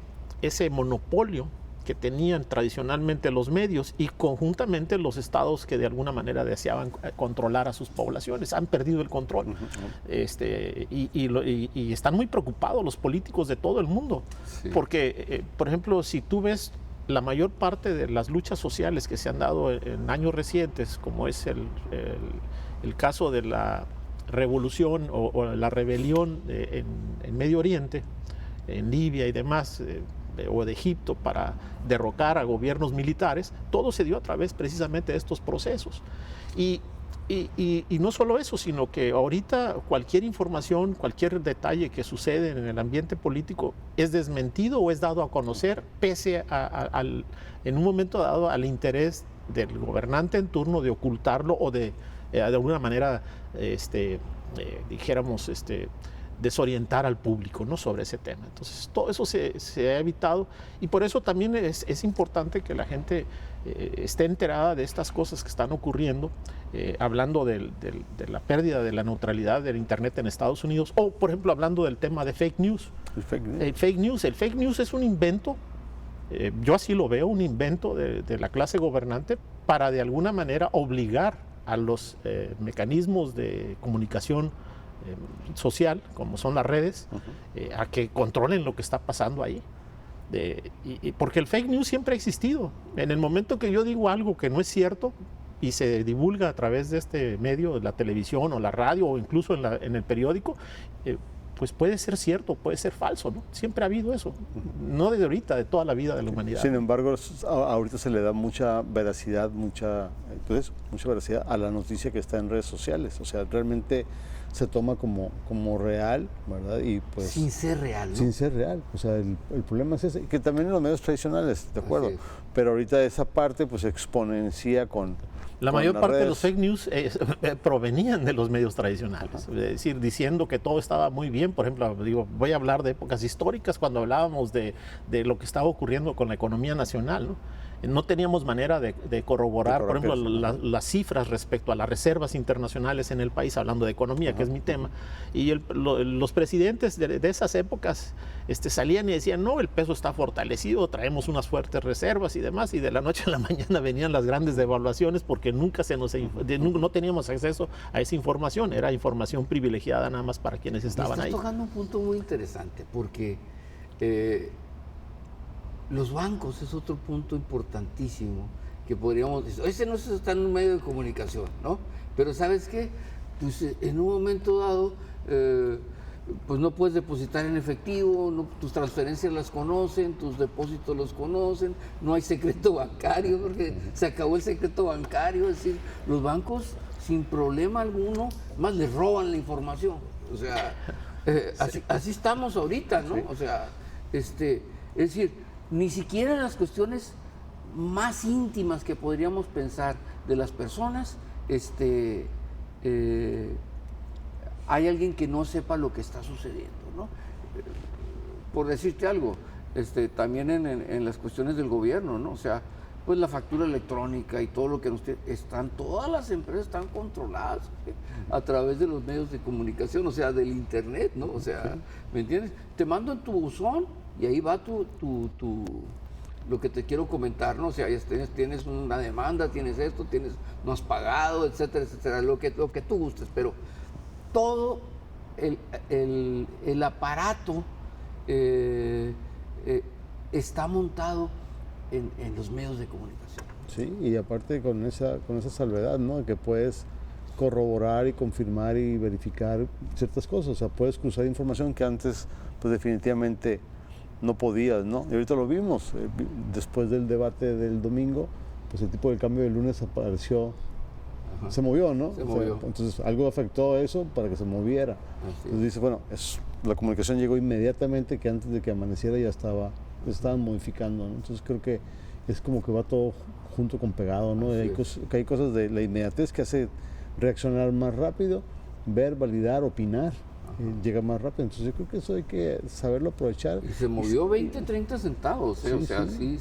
monopolio que tenían tradicionalmente los medios y conjuntamente los estados que de alguna manera deseaban controlar a sus poblaciones. Han perdido el control. Y están muy preocupados los políticos de todo el mundo. Sí. Porque, por ejemplo, si tú ves la mayor parte de las luchas sociales que se han dado en años recientes, como es el caso de la revolución o la rebelión en Medio Oriente, en Libia y demás, o de Egipto, para derrocar a gobiernos militares, todo se dio a través precisamente de estos procesos. Y no solo eso, sino que ahorita cualquier información, cualquier detalle que sucede en el ambiente político es desmentido o es dado a conocer pese en un momento dado al interés del gobernante en turno de ocultarlo o de alguna manera, dijéramos, desorientar al público, ¿no?, sobre ese tema. Entonces, todo eso se ha evitado y por eso también es importante que la gente esté enterada de estas cosas que están ocurriendo, hablando de la pérdida de la neutralidad del Internet en Estados Unidos o, por ejemplo, hablando del tema de fake news. El fake news es un invento, yo así lo veo, un invento de la clase gobernante para de alguna manera obligar a los mecanismos de comunicación social, como son las redes, a que controlen lo que está pasando ahí. Porque el fake news siempre ha existido. En el momento que yo digo algo que no es cierto y se divulga a través de este medio, de la televisión o la radio o incluso en el periódico, pues puede ser cierto, puede ser falso, ¿no? Siempre ha habido eso, no desde ahorita, de toda la vida de la humanidad. Sin embargo, ahorita se le da mucha veracidad, mucha veracidad a la noticia que está en redes sociales. O sea, realmente se toma como real, ¿verdad? Y pues, sin ser real, ¿no? Sin ser real. O sea, el problema es ese, que también en los medios tradicionales, ¿de acuerdo? Pero ahorita esa parte pues se exponencia con... La mayor parte de los fake news provenían de los medios tradicionales, es decir, diciendo que todo estaba muy bien. Por ejemplo, voy a hablar de épocas históricas cuando hablábamos de lo que estaba ocurriendo con la economía nacional, ¿no? No teníamos manera de corroborar, por ejemplo, las cifras respecto a las reservas internacionales en el país, hablando de economía, que es mi tema. Y los presidentes de esas épocas salían y decían, no, el peso está fortalecido, traemos unas fuertes reservas y demás, y de la noche a la mañana venían las grandes devaluaciones porque nunca no teníamos acceso a esa información, era información privilegiada nada más para quienes estaban ahí. Estás tocando un punto muy interesante, porque los bancos es otro punto importantísimo que podríamos decir, ese no está en un medio de comunicación, ¿no? Pero ¿sabes qué? Pues en un momento dado, pues no puedes depositar en efectivo, tus transferencias las conocen, tus depósitos los conocen, no hay secreto bancario, porque se acabó el secreto bancario, es decir, los bancos sin problema alguno, más les roban la información, o sea, así estamos ahorita, ¿no? O sea, es decir, ni siquiera en las cuestiones más íntimas que podríamos pensar de las personas, hay alguien que no sepa lo que está sucediendo, ¿no? Por decirte algo, también en las cuestiones del gobierno, ¿no? O sea, pues la factura electrónica y todo lo que todas las empresas están controladas a través de los medios de comunicación, o sea, del internet, ¿no? O sea, ¿me entiendes? Te mando en tu buzón y ahí va lo que te quiero comentar, ¿no? O sea, tienes una demanda, tienes esto, no has pagado, etcétera, etcétera, lo que tú gustes, pero todo el aparato está montado en los medios de comunicación. Sí, y aparte con esa salvedad, ¿no? Que puedes corroborar y confirmar y verificar ciertas cosas, o sea, puedes cruzar información que antes, pues definitivamente no podías, ¿no? Y ahorita lo vimos, después del debate del domingo, pues el tipo de cambio del lunes apareció, se movió, ¿no? Se movió. Entonces algo afectó eso para que se moviera. Entonces dice, bueno, la comunicación llegó inmediatamente, que antes de que amaneciera ya estaban modificando, ¿no? Entonces creo que es como que va todo junto con pegado, ¿no? Hay cosas de la inmediatez que hace reaccionar más rápido, ver, validar, opinar, llega más rápido. Entonces yo creo que eso hay que saberlo aprovechar. Y se movió 20, 30 centavos, o sea, sí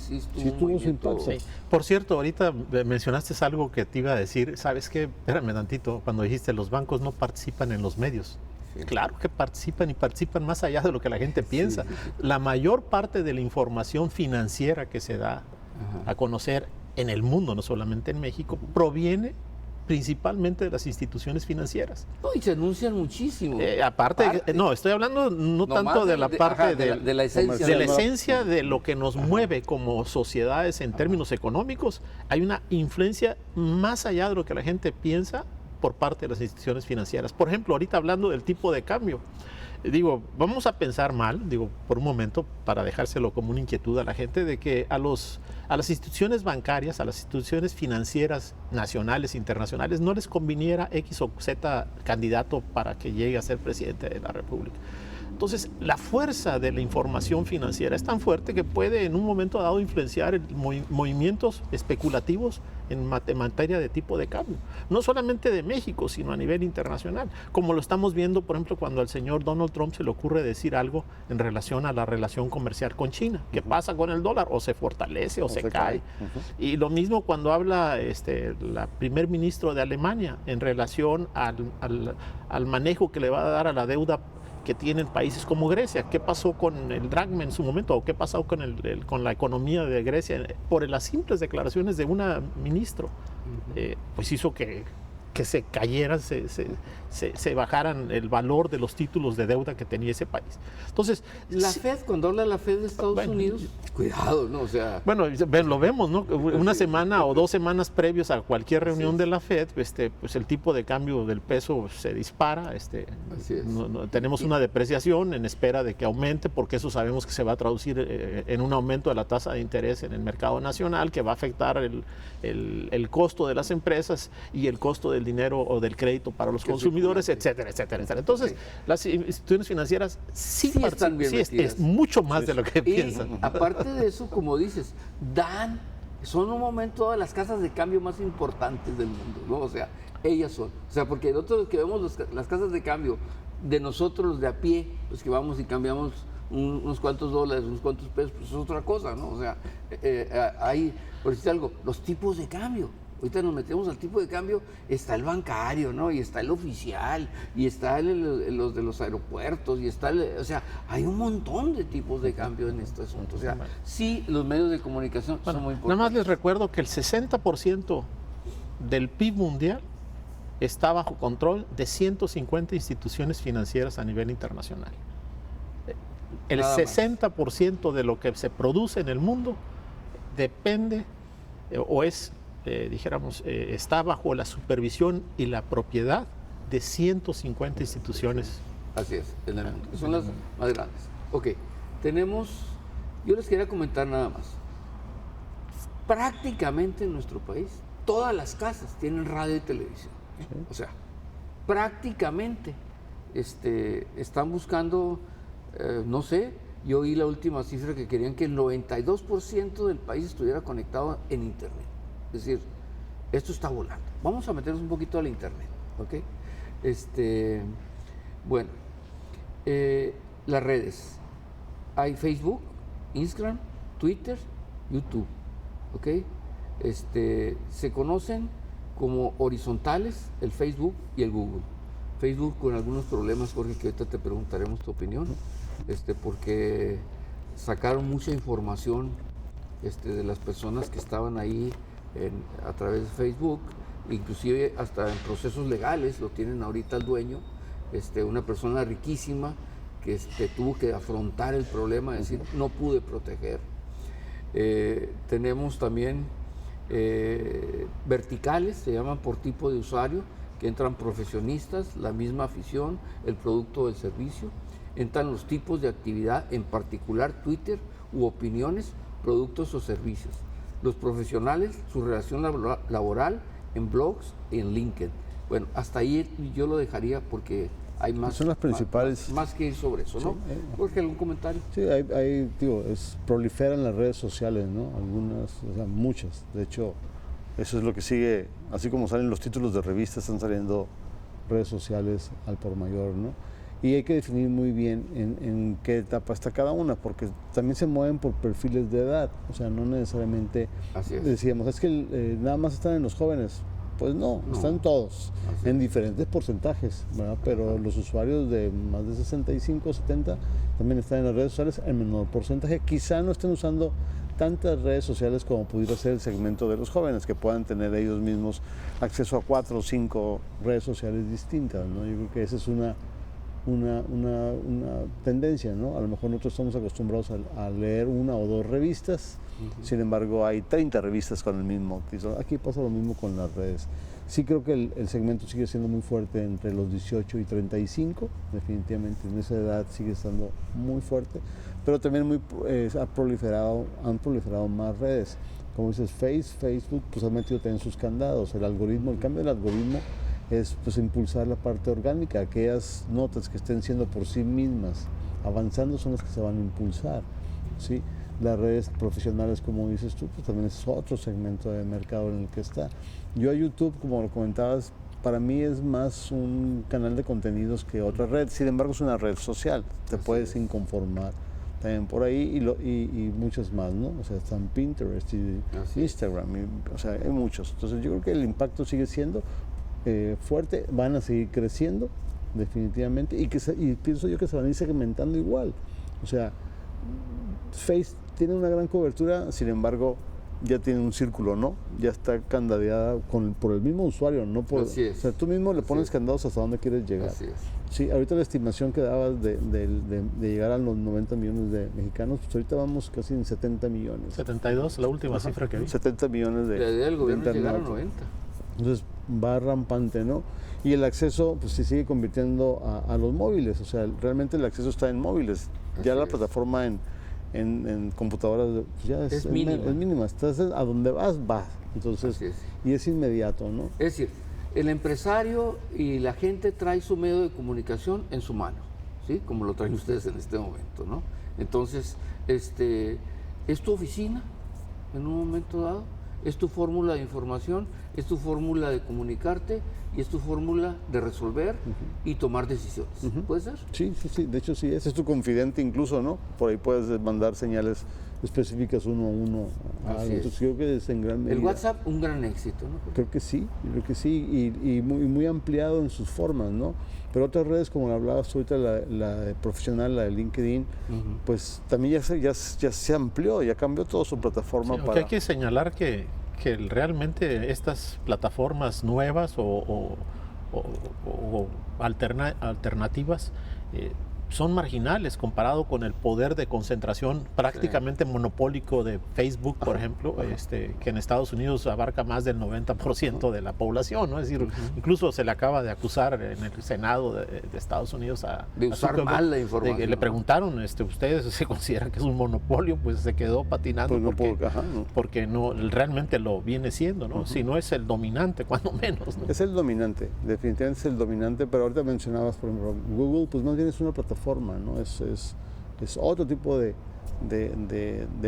tuvo su impacto. Sí. Por cierto, ahorita mencionaste algo que te iba a decir, ¿sabes qué? Espérame tantito, cuando dijiste los bancos no participan en los medios. Sí. Claro que participan y participan más allá de lo que la gente piensa. La mayor parte de la información financiera que se da a conocer en el mundo, no solamente en México, proviene principalmente de las instituciones financieras. No, y se anuncian muchísimo. Aparte, no, estoy hablando no tanto de la parte de la esencia de lo que nos mueve como sociedades en términos económicos. Hay una influencia más allá de lo que la gente piensa por parte de las instituciones financieras. Por ejemplo, ahorita hablando del tipo de cambio, vamos a pensar mal, por un momento, para dejárselo como una inquietud a la gente, de que a las instituciones bancarias, a las instituciones financieras nacionales, internacionales, no les conviniera X o Z candidato para que llegue a ser presidente de la República. Entonces, la fuerza de la información financiera es tan fuerte que puede en un momento dado influenciar movimientos especulativos en materia de tipo de cambio. No solamente de México, sino a nivel internacional. Como lo estamos viendo, por ejemplo, cuando al señor Donald Trump se le ocurre decir algo en relación a la relación comercial con China. ¿Qué pasa con el dólar? O se fortalece o se cae. Y lo mismo cuando habla la primer ministro de Alemania en relación al manejo que le va a dar a la deuda que tienen países como Grecia. ¿Qué pasó con el dracma en su momento? ¿O qué pasó con la economía de Grecia? Por las simples declaraciones de una ministro, pues hizo que se cayeran, se bajaran el valor de los títulos de deuda que tenía ese país. Entonces, la Fed, cuando habla la Fed de Estados Unidos, cuidado, ¿no? O sea, bueno, lo vemos, ¿no? Una semana o 2 semanas previos a cualquier reunión de la Fed, pues el tipo de cambio del peso se dispara, tenemos una depreciación en espera de que aumente, porque eso sabemos que se va a traducir en un aumento de la tasa de interés en el mercado nacional, que va a afectar el costo de las empresas y el costo del dinero o del crédito para los consumidores, etcétera, etcétera, etcétera. Entonces, las instituciones financieras sí están bien metidas. Es mucho más de lo que piensan. Aparte de eso, como dices, son un momento las casas de cambio más importantes del mundo, ¿no? O sea, ellas son. O sea, porque nosotros que vemos las casas de cambio de nosotros, los de a pie, los que vamos y cambiamos unos cuantos dólares, unos cuantos pesos, pues es otra cosa, ¿no? O sea, hay, por decir algo, los tipos de cambio. Ahorita nos metemos al tipo de cambio, está el bancario, ¿no? Y está el oficial, y está los de los aeropuertos, y está o sea, hay un montón de tipos de cambio en este asunto. O sea, sí, los medios de comunicación son muy importantes. Nada más les recuerdo que el 60% del PIB mundial está bajo control de 150 instituciones financieras a nivel internacional. El 60% de lo que se produce en el mundo depende o es, dijéramos, está bajo la supervisión y la propiedad de 150 instituciones. Así es, en el mundo. Son las más grandes. Ok, yo les quería comentar nada más. Prácticamente en nuestro país, todas las casas tienen radio y televisión. ¿Sí? O sea, prácticamente están buscando, no sé, yo oí la última cifra que querían que el 92% del país estuviera conectado en Internet. Es decir, esto está volando. Vamos a meternos un poquito al Internet, ¿ok? Bueno, las redes. Hay Facebook, Instagram, Twitter, YouTube, ¿ok? Se conocen como horizontales el Facebook y el Google. Facebook con algunos problemas, Jorge, que ahorita te preguntaremos tu opinión, porque sacaron mucha información de las personas que estaban ahí a través de Facebook, inclusive hasta en procesos legales lo tienen ahorita el dueño, una persona riquísima que tuvo que afrontar el problema, es decir, no pude proteger. Tenemos también verticales, se llaman por tipo de usuario, que entran profesionistas, la misma afición, el producto o el servicio. Entran los tipos de actividad, en particular Twitter u opiniones, productos o servicios. Los profesionales, su relación laboral en blogs y en LinkedIn. Bueno, hasta ahí yo lo dejaría porque hay más. Son las principales. Más que ir sobre eso, ¿no? Sí, Jorge, ¿algún comentario? Sí, proliferan las redes sociales, ¿no? Algunas, o sea, muchas. De hecho, eso es lo que sigue, así como salen los títulos de revistas, están saliendo redes sociales al por mayor, ¿no? Y hay que definir muy bien en qué etapa está cada una, porque también se mueven por perfiles de edad, o sea, no necesariamente decíamos, es que nada más están en los jóvenes. Pues no, están todos, en diferentes porcentajes, ¿verdad? Pero los usuarios de más de 65, 70 también están en las redes sociales en menor porcentaje. Quizá no estén usando tantas redes sociales como pudiera ser el segmento de los jóvenes, que puedan tener ellos mismos acceso a 4 o 5 redes sociales distintas, ¿no? Yo creo que esa es una tendencia, ¿no? A lo mejor nosotros estamos acostumbrados a leer 1 o 2 revistas, sin embargo hay 30 revistas con el mismo título. Aquí pasa lo mismo con las redes. Sí creo que el segmento sigue siendo muy fuerte entre los 18 y 35, definitivamente en esa edad sigue estando muy fuerte, pero también han proliferado más redes. Como dices, Facebook pues ha metido también sus candados, el cambio del algoritmo es pues impulsar la parte orgánica, aquellas notas que estén siendo por sí mismas avanzando son las que se van a impulsar, ¿sí? Las redes profesionales, como dices tú, pues también es otro segmento de mercado en el que está. Yo a YouTube, como lo comentabas, para mí es más un canal de contenidos que otra red, sin embargo es una red social, te puedes inconformar también por ahí y muchas más, ¿no? O sea, están Pinterest y Instagram, o sea, hay muchos. Entonces yo creo que el impacto sigue siendo fuerte, van a seguir creciendo definitivamente y pienso yo que se van a ir segmentando igual. O sea, Face tiene una gran cobertura, sin embargo ya tiene un círculo, ¿no? Ya está candadeada por el mismo usuario, no por... Así es. O sea, tú mismo le pones candados hasta dónde quieres llegar. Así es. Sí, ahorita la estimación que dabas de llegar a los 90 millones de mexicanos, pues ahorita vamos casi en 70 millones. 72, la última cifra que vi. 70 millones de... La idea del gobierno es llegar a 90. Entonces va rampante, ¿no? Y el acceso pues se sigue convirtiendo a los móviles, o sea, realmente el acceso está en móviles. Ya la plataforma en computadoras pues ya es mínima. Estás a donde vas. Entonces, y es inmediato, ¿no? Es decir, el empresario y la gente trae su medio de comunicación en su mano, ¿sí? Como lo traen ustedes en este momento, ¿no? Entonces, es tu oficina en un momento dado, es tu fórmula de información, es tu fórmula de comunicarte y es tu fórmula de resolver y tomar decisiones. ¿Puede ser? Sí, de hecho sí, ese es tu confidente incluso, ¿no? Por ahí puedes mandar señales específicas uno a uno. Entonces creo que es en gran medida. El WhatsApp, un gran éxito, ¿no? Creo que sí, y muy ampliado en sus formas, ¿no? Pero otras redes, como la hablabas ahorita, la de profesional, la de LinkedIn, pues también ya se amplió, ya cambió toda su plataforma. Sí, hay que señalar que realmente estas plataformas nuevas o alternativas son marginales comparado con el poder de concentración prácticamente monopólico de Facebook, por ejemplo, que en Estados Unidos abarca más del 90% de la población, ¿no? Es decir, incluso se le acaba de acusar en el Senado de Estados Unidos de usar mal la información. Le preguntaron, ¿ustedes se consideran que es un monopolio? Pues se quedó patinando porque no realmente lo viene siendo, ¿no? Si no es el dominante, cuando menos, ¿no? Es el dominante, definitivamente es el dominante, pero ahorita mencionabas, por ejemplo, Google, pues más bien es una plataforma, ¿no? Es otro tipo de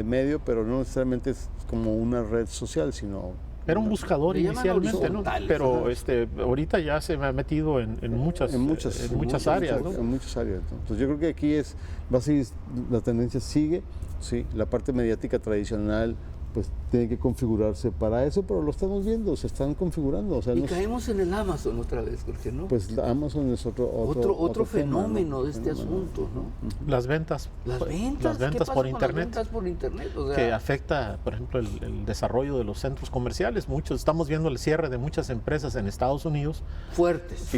medio, pero no necesariamente es como una red social, sino... Era un buscador inicialmente, ¿no? Pero ahorita ya se me ha metido en muchas áreas, ¿no? En muchas áreas. Entonces yo creo que aquí va a seguir, la tendencia sigue, sí, la parte mediática tradicional pues tiene que configurarse para eso, pero lo estamos viendo, se están configurando. O sea, caemos en el Amazon otra vez, Jorge, ¿no? Pues Amazon es otro fenómeno, ¿no? De este tema, asunto, ¿no? Las ventas. Las ventas por Internet. Las ventas por Internet, o sea, que afecta, por ejemplo, el desarrollo de los centros comerciales. Estamos viendo el cierre de muchas empresas en Estados Unidos. Fuertes,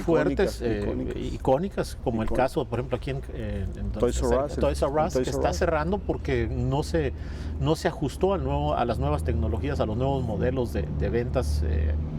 icónicas, como el caso, por ejemplo, aquí en Toys R Us, que está cerrando porque no se ajustó a las nuevas tecnologías, a los nuevos modelos de ventas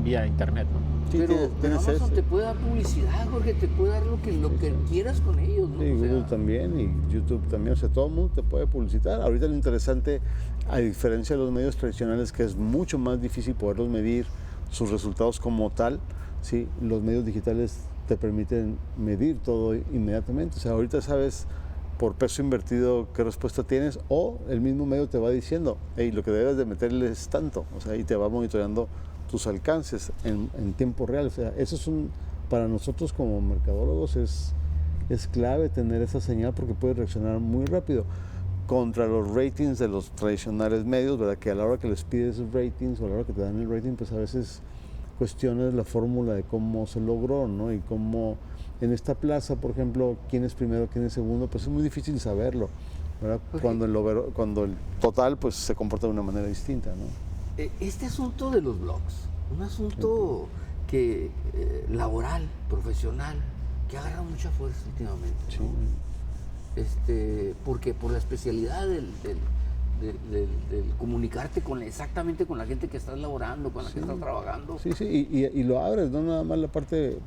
vía Internet, ¿no? Sí, pero Amazon te puede dar publicidad, Jorge, te puede dar lo que quieras con ellos, ¿no? Sí, Google también y YouTube también, o sea, todo el mundo te puede publicitar. Ahorita lo interesante, a diferencia de los medios tradicionales, que es mucho más difícil poderlos medir sus resultados como tal, ¿sí? Los medios digitales te permiten medir todo inmediatamente. O sea, ahorita sabes por peso invertido qué respuesta tienes, o el mismo medio te va diciendo, hey, lo que debes de meterle es tanto, o sea, y te va monitoreando tus alcances en tiempo real. O sea, eso es para nosotros como mercadólogos es clave tener esa señal, porque puedes reaccionar muy rápido contra los ratings de los tradicionales medios, ¿verdad? Que a la hora que les pides ratings o a la hora que te dan el rating, pues a veces cuestionas la fórmula de cómo se logró, ¿no? Y cómo en esta plaza, por ejemplo, quién es primero, quién es segundo, pues es muy difícil saberlo, ¿verdad? Okay. Cuando el total pues se comporta de una manera distinta, ¿no? Este asunto de los blogs, un asunto que laboral, profesional, que agarra mucha fuerza últimamente, ¿no? Porque por la especialidad del comunicarte exactamente con la gente que estás laborando, con la que estás trabajando. Sí, y lo abres, no nada más la parte,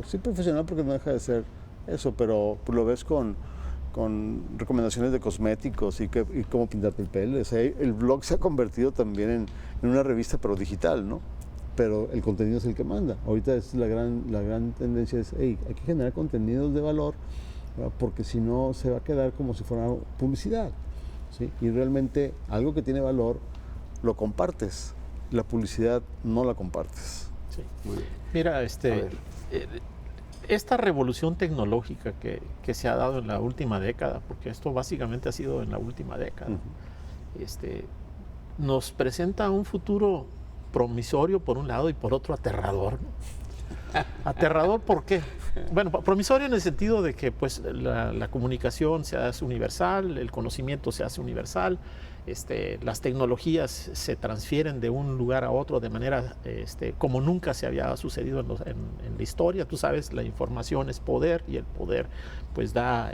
sí profesional, porque no deja de ser eso, pero lo ves con recomendaciones de cosméticos y cómo pintarte el pelo. O sea, el blog se ha convertido también en una revista, pero digital, ¿no? Pero el contenido es el que manda. Ahorita es la gran tendencia es, hey, hay que generar contenidos de valor, ¿verdad? Porque si no se va a quedar como si fuera publicidad. ¿Sí? Y realmente algo que tiene valor lo compartes, la publicidad no la compartes. Sí. Mira, esta revolución tecnológica que se ha dado en la última década, porque esto básicamente ha sido en la última década, nos presenta un futuro promisorio por un lado y por otro aterrador, ¿no? Aterrador, ¿por qué? Bueno, promisorio en el sentido de que pues la comunicación se hace universal, el conocimiento se hace universal, las tecnologías se transfieren de un lugar a otro de manera como nunca se había sucedido en la historia. Tú sabes, la información es poder y el poder pues da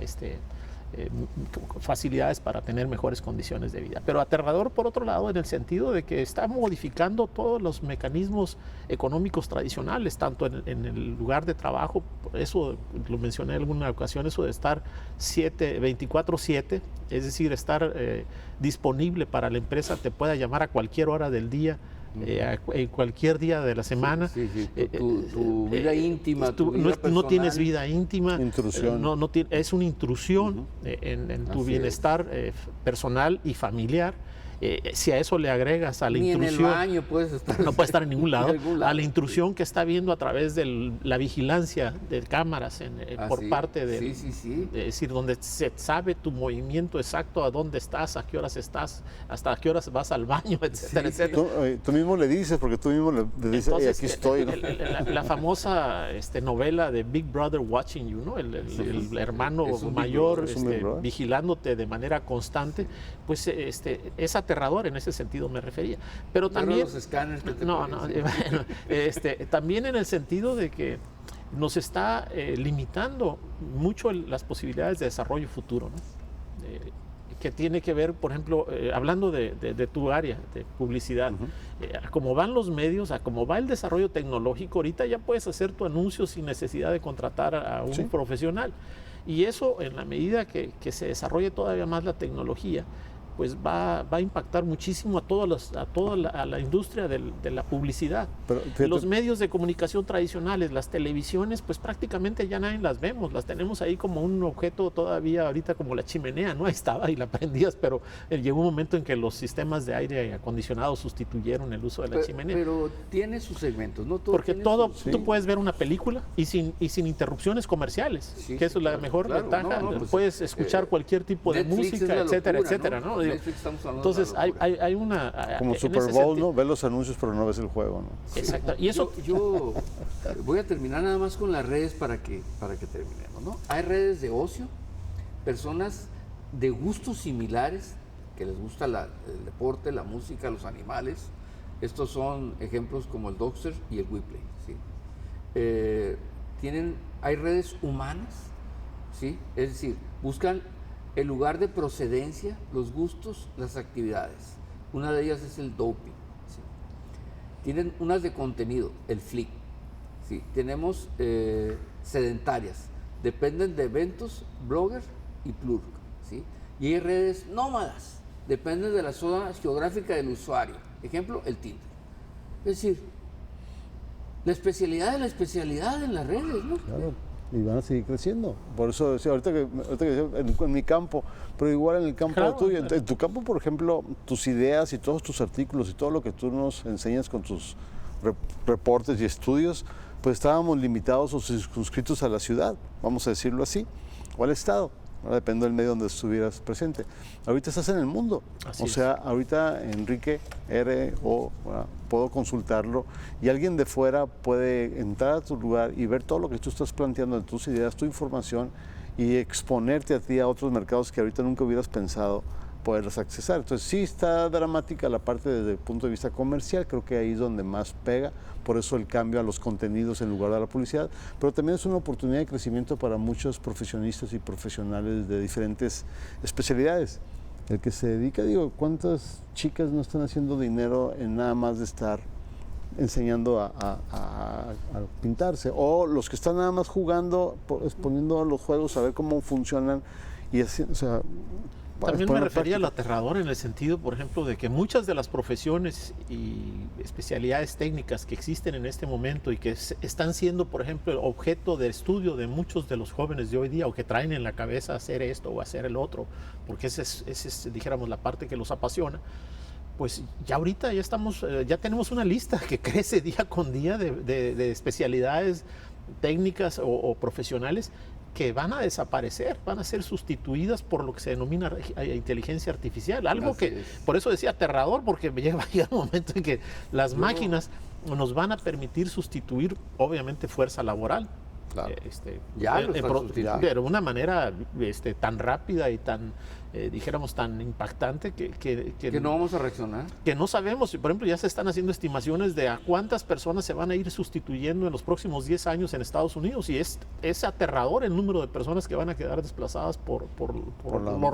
facilidades para tener mejores condiciones de vida. Pero aterrador por otro lado en el sentido de que está modificando todos los mecanismos económicos tradicionales, tanto en el lugar de trabajo. Eso lo mencioné en alguna ocasión, eso de estar 24/7, es decir, estar disponible para la empresa, te pueda llamar a cualquier hora del día, en cualquier día de la semana. Tu vida íntima, no tienes vida íntima, intrusión. Es una intrusión en tu bienestar personal y familiar. Si a eso le agregas a la intrusión, ni en el baño puedes estar, no puedes estar en ningún lado, a la intrusión que está viendo a través de la vigilancia de cámaras por parte de, es decir, donde se sabe tu movimiento exacto, a dónde estás, a qué horas estás, hasta qué horas vas al baño, etcétera, etcétera. Tú mismo le dices, porque tú mismo le dices, entonces, aquí estoy, ¿no? La famosa novela de Big Brother Watching You, ¿no? El hermano mayor vigilándote de manera constante, pues es aterrador, en ese sentido me refería. Pero también los escáneres que te también en el sentido de que nos está limitando mucho las posibilidades de desarrollo futuro, ¿no? Que tiene que ver, por ejemplo, hablando de tu área de publicidad, a cómo van los medios, a cómo va el desarrollo tecnológico, ahorita ya puedes hacer tu anuncio sin necesidad de contratar a un profesional. Y eso, en la medida que se desarrolle todavía más la tecnología, pues va a impactar muchísimo a toda la industria de la publicidad. Pero, los medios de comunicación tradicionales, las televisiones, pues prácticamente ya nadie las vemos, las tenemos ahí como un objeto todavía ahorita como la chimenea, ¿no? Ahí estaba y la prendías, pero llegó un momento en que los sistemas de aire acondicionado sustituyeron el uso de la chimenea. Pero tiene sus segmentos, ¿no? Porque tú puedes ver una película y sin interrupciones comerciales, que eso es la mejor ventaja. Pues, puedes escuchar cualquier tipo de Netflix música, etcétera, etcétera, ¿no? Entonces hay una... Como Super Bowl, ¿no? Ves los anuncios pero no ves el juego, ¿no? Exacto. Y eso... Yo voy a terminar nada más con las redes para que terminemos, ¿no? Hay redes de ocio, personas de gustos similares, que les gusta el deporte, la música, los animales. Estos son ejemplos como el Dogster y el WePlay, ¿sí? Hay redes humanas, ¿sí? Es decir, buscan el lugar de procedencia, los gustos, las actividades. Una de ellas es el doping. ¿Sí? Tienen unas de contenido, el flick. ¿Sí? Tenemos sedentarias, dependen de eventos, blogger y plurk. ¿Sí? Y hay redes nómadas, dependen de la zona geográfica del usuario. Ejemplo, el Tinder. Es decir, la especialidad de la especialidad en las redes, ¿no? Claro. Y van a seguir creciendo. Por eso decía, ahorita que en mi campo, pero igual en el campo tuyo, en tu campo, por ejemplo, tus ideas y todos tus artículos y todo lo que tú nos enseñas con tus reportes y estudios, pues estábamos limitados o circunscritos a la ciudad, vamos a decirlo así, o al estado. Ahora depende del medio donde estuvieras presente. Ahorita estás en el mundo. Así sea, ahorita Enrique puedo consultarlo y alguien de fuera puede entrar a tu lugar y ver todo lo que tú estás planteando en tus ideas, tu información y exponerte a ti a otros mercados que ahorita nunca hubieras pensado poderlos accesar. Entonces sí está dramática la parte desde el punto de vista comercial, creo que ahí es donde más pega, por eso el cambio a los contenidos en lugar de la publicidad, pero también es una oportunidad de crecimiento para muchos profesionistas y profesionales de diferentes especialidades. El que se dedica, ¿cuántas chicas no están haciendo dinero en nada más de estar enseñando a pintarse? O los que están nada más jugando, exponiendo los juegos a ver cómo funcionan y así, o sea... También me refería a lo aterrador en el sentido, por ejemplo, de que muchas de las profesiones y especialidades técnicas que existen en este momento y que están siendo, por ejemplo, objeto de estudio de muchos de los jóvenes de hoy día o que traen en la cabeza hacer esto o hacer el otro, porque esa es, dijéramos, la parte que los apasiona, pues ya ahorita ya tenemos una lista que crece día con día de especialidades técnicas o profesionales que van a desaparecer, van a ser sustituidas por lo que se denomina inteligencia artificial, algo que, por eso decía aterrador, porque llega un momento en que las máquinas nos van a permitir sustituir, obviamente, fuerza laboral. Claro. Pero de una manera tan rápida y tan, dijéramos, tan impactante que no vamos a reaccionar. Que no sabemos. Por ejemplo, ya se están haciendo estimaciones de a cuántas personas se van a ir sustituyendo en los próximos 10 años en Estados Unidos, y es aterrador el número de personas que van a quedar desplazadas por los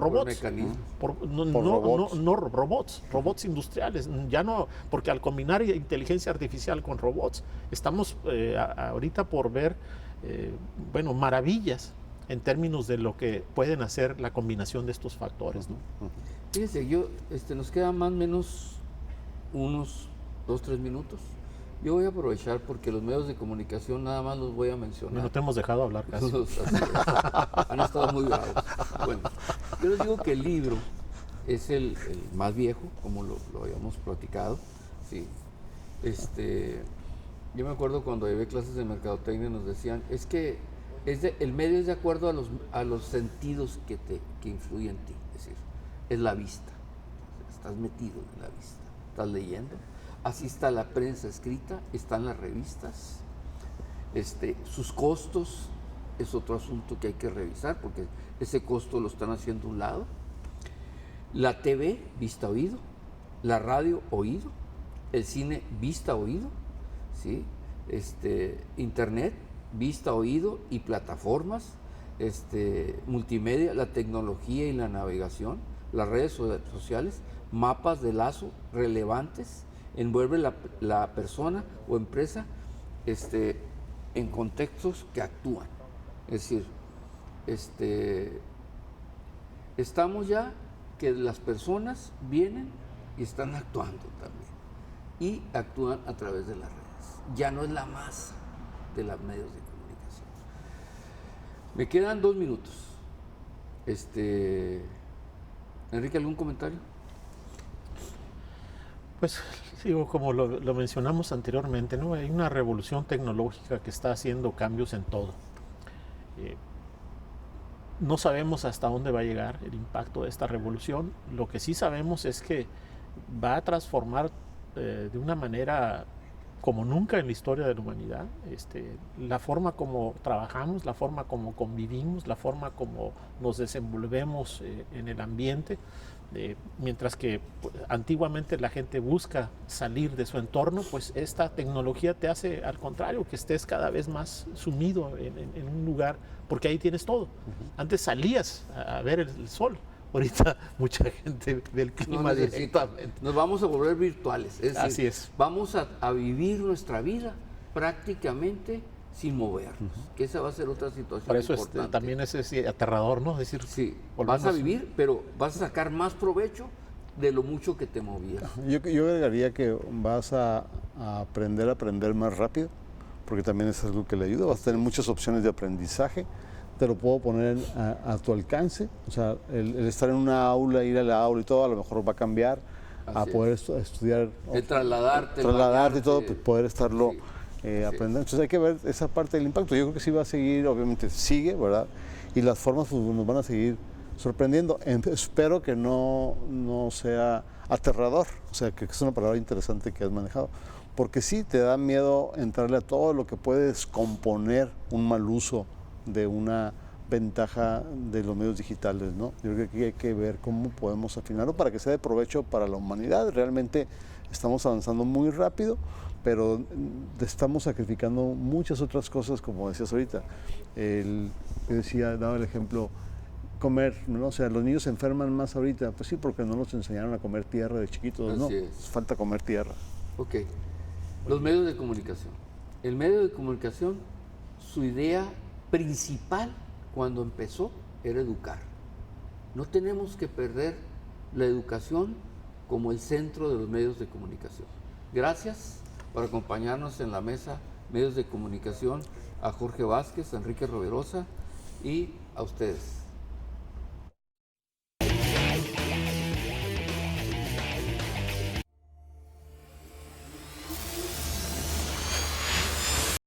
robots. Robots industriales. Ya no, porque al combinar inteligencia artificial con robots, estamos ahorita por ver maravillas en términos de lo que pueden hacer la combinación de estos factores, ¿no? Fíjense, nos quedan más o menos unos 2-3 minutos. Yo voy a aprovechar porque los medios de comunicación nada más los voy a mencionar. No te hemos dejado hablar casi. Han estado muy bravos. Bueno, yo les digo que el libro es el más viejo, como lo habíamos platicado. Sí. Yo me acuerdo cuando llevé clases de mercadotecnia nos decían, es que el medio es de acuerdo a los sentidos que influyen en ti, es decir, es la vista, estás metido en la vista, estás leyendo, así está la prensa escrita, están las revistas, sus costos es otro asunto que hay que revisar porque ese costo lo están haciendo a un lado, la TV, vista-oído, la radio, oído, el cine, vista-oído, ¿sí? Internet, vista, oído y plataformas, multimedia, la tecnología y la navegación, las redes sociales, mapas de lazo relevantes, envuelve la persona o empresa en contextos que actúan. Es decir, estamos ya que las personas vienen y están actuando también. Y actúan a través de las redes. Ya no es la masa de los medios de comunicación. Me quedan 2 minutos. Enrique, ¿algún comentario? Pues digo, como lo mencionamos anteriormente, ¿no? Hay una revolución tecnológica que está haciendo cambios en todo. No sabemos hasta dónde va a llegar el impacto de esta revolución. Lo que sí sabemos es que va a transformar de una manera como nunca en la historia de la humanidad, la forma como trabajamos, la forma como convivimos, la forma como nos desenvolvemos en el ambiente, mientras que antiguamente la gente busca salir de su entorno, pues esta tecnología te hace al contrario, que estés cada vez más sumido en un lugar, porque ahí tienes todo. Antes salías a ver el sol. Ahorita mucha gente ve el clima directamente. Nos vamos a volver virtuales. Es decir, así es. Vamos a vivir nuestra vida prácticamente sin movernos. Que esa va a ser otra situación Por eso importante. También es aterrador, ¿no? Es decir, sí, vas a vivir, pero vas a sacar más provecho de lo mucho que te movías. Yo agregaría que vas a aprender más rápido, porque también es algo que le ayuda. Vas a tener muchas opciones de aprendizaje. Te lo puedo poner a tu alcance, o sea, el estar en una aula, ir a la aula y todo, a lo mejor va a cambiar, a poder estudiar. El trasladarte y todo, pues poder estarlo aprendiendo. Entonces hay que ver esa parte del impacto. Yo creo que sí va a seguir, obviamente sigue, ¿verdad? Y las formas pues, nos van a seguir sorprendiendo. Espero que no sea aterrador, o sea, que es una palabra interesante que has manejado. Porque sí, te da miedo entrarle a todo lo que puede descomponer un mal uso de una ventaja de los medios digitales, ¿no? Yo creo que aquí hay que ver cómo podemos afinarlo para que sea de provecho para la humanidad. Realmente estamos avanzando muy rápido, pero estamos sacrificando muchas otras cosas, como decías ahorita. Daba el ejemplo, comer, ¿no? O sea, los niños se enferman más ahorita, pues sí, porque no nos enseñaron a comer tierra de chiquitos, ¿no? Falta comer tierra. Ok. Los medios de comunicación. El medio de comunicación, su idea principal cuando empezó era educar. No tenemos que perder la educación como el centro de los medios de comunicación. Gracias por acompañarnos en la mesa Medios de Comunicación, a Jorge Vázquez, a Enrique Rovirosa y a ustedes.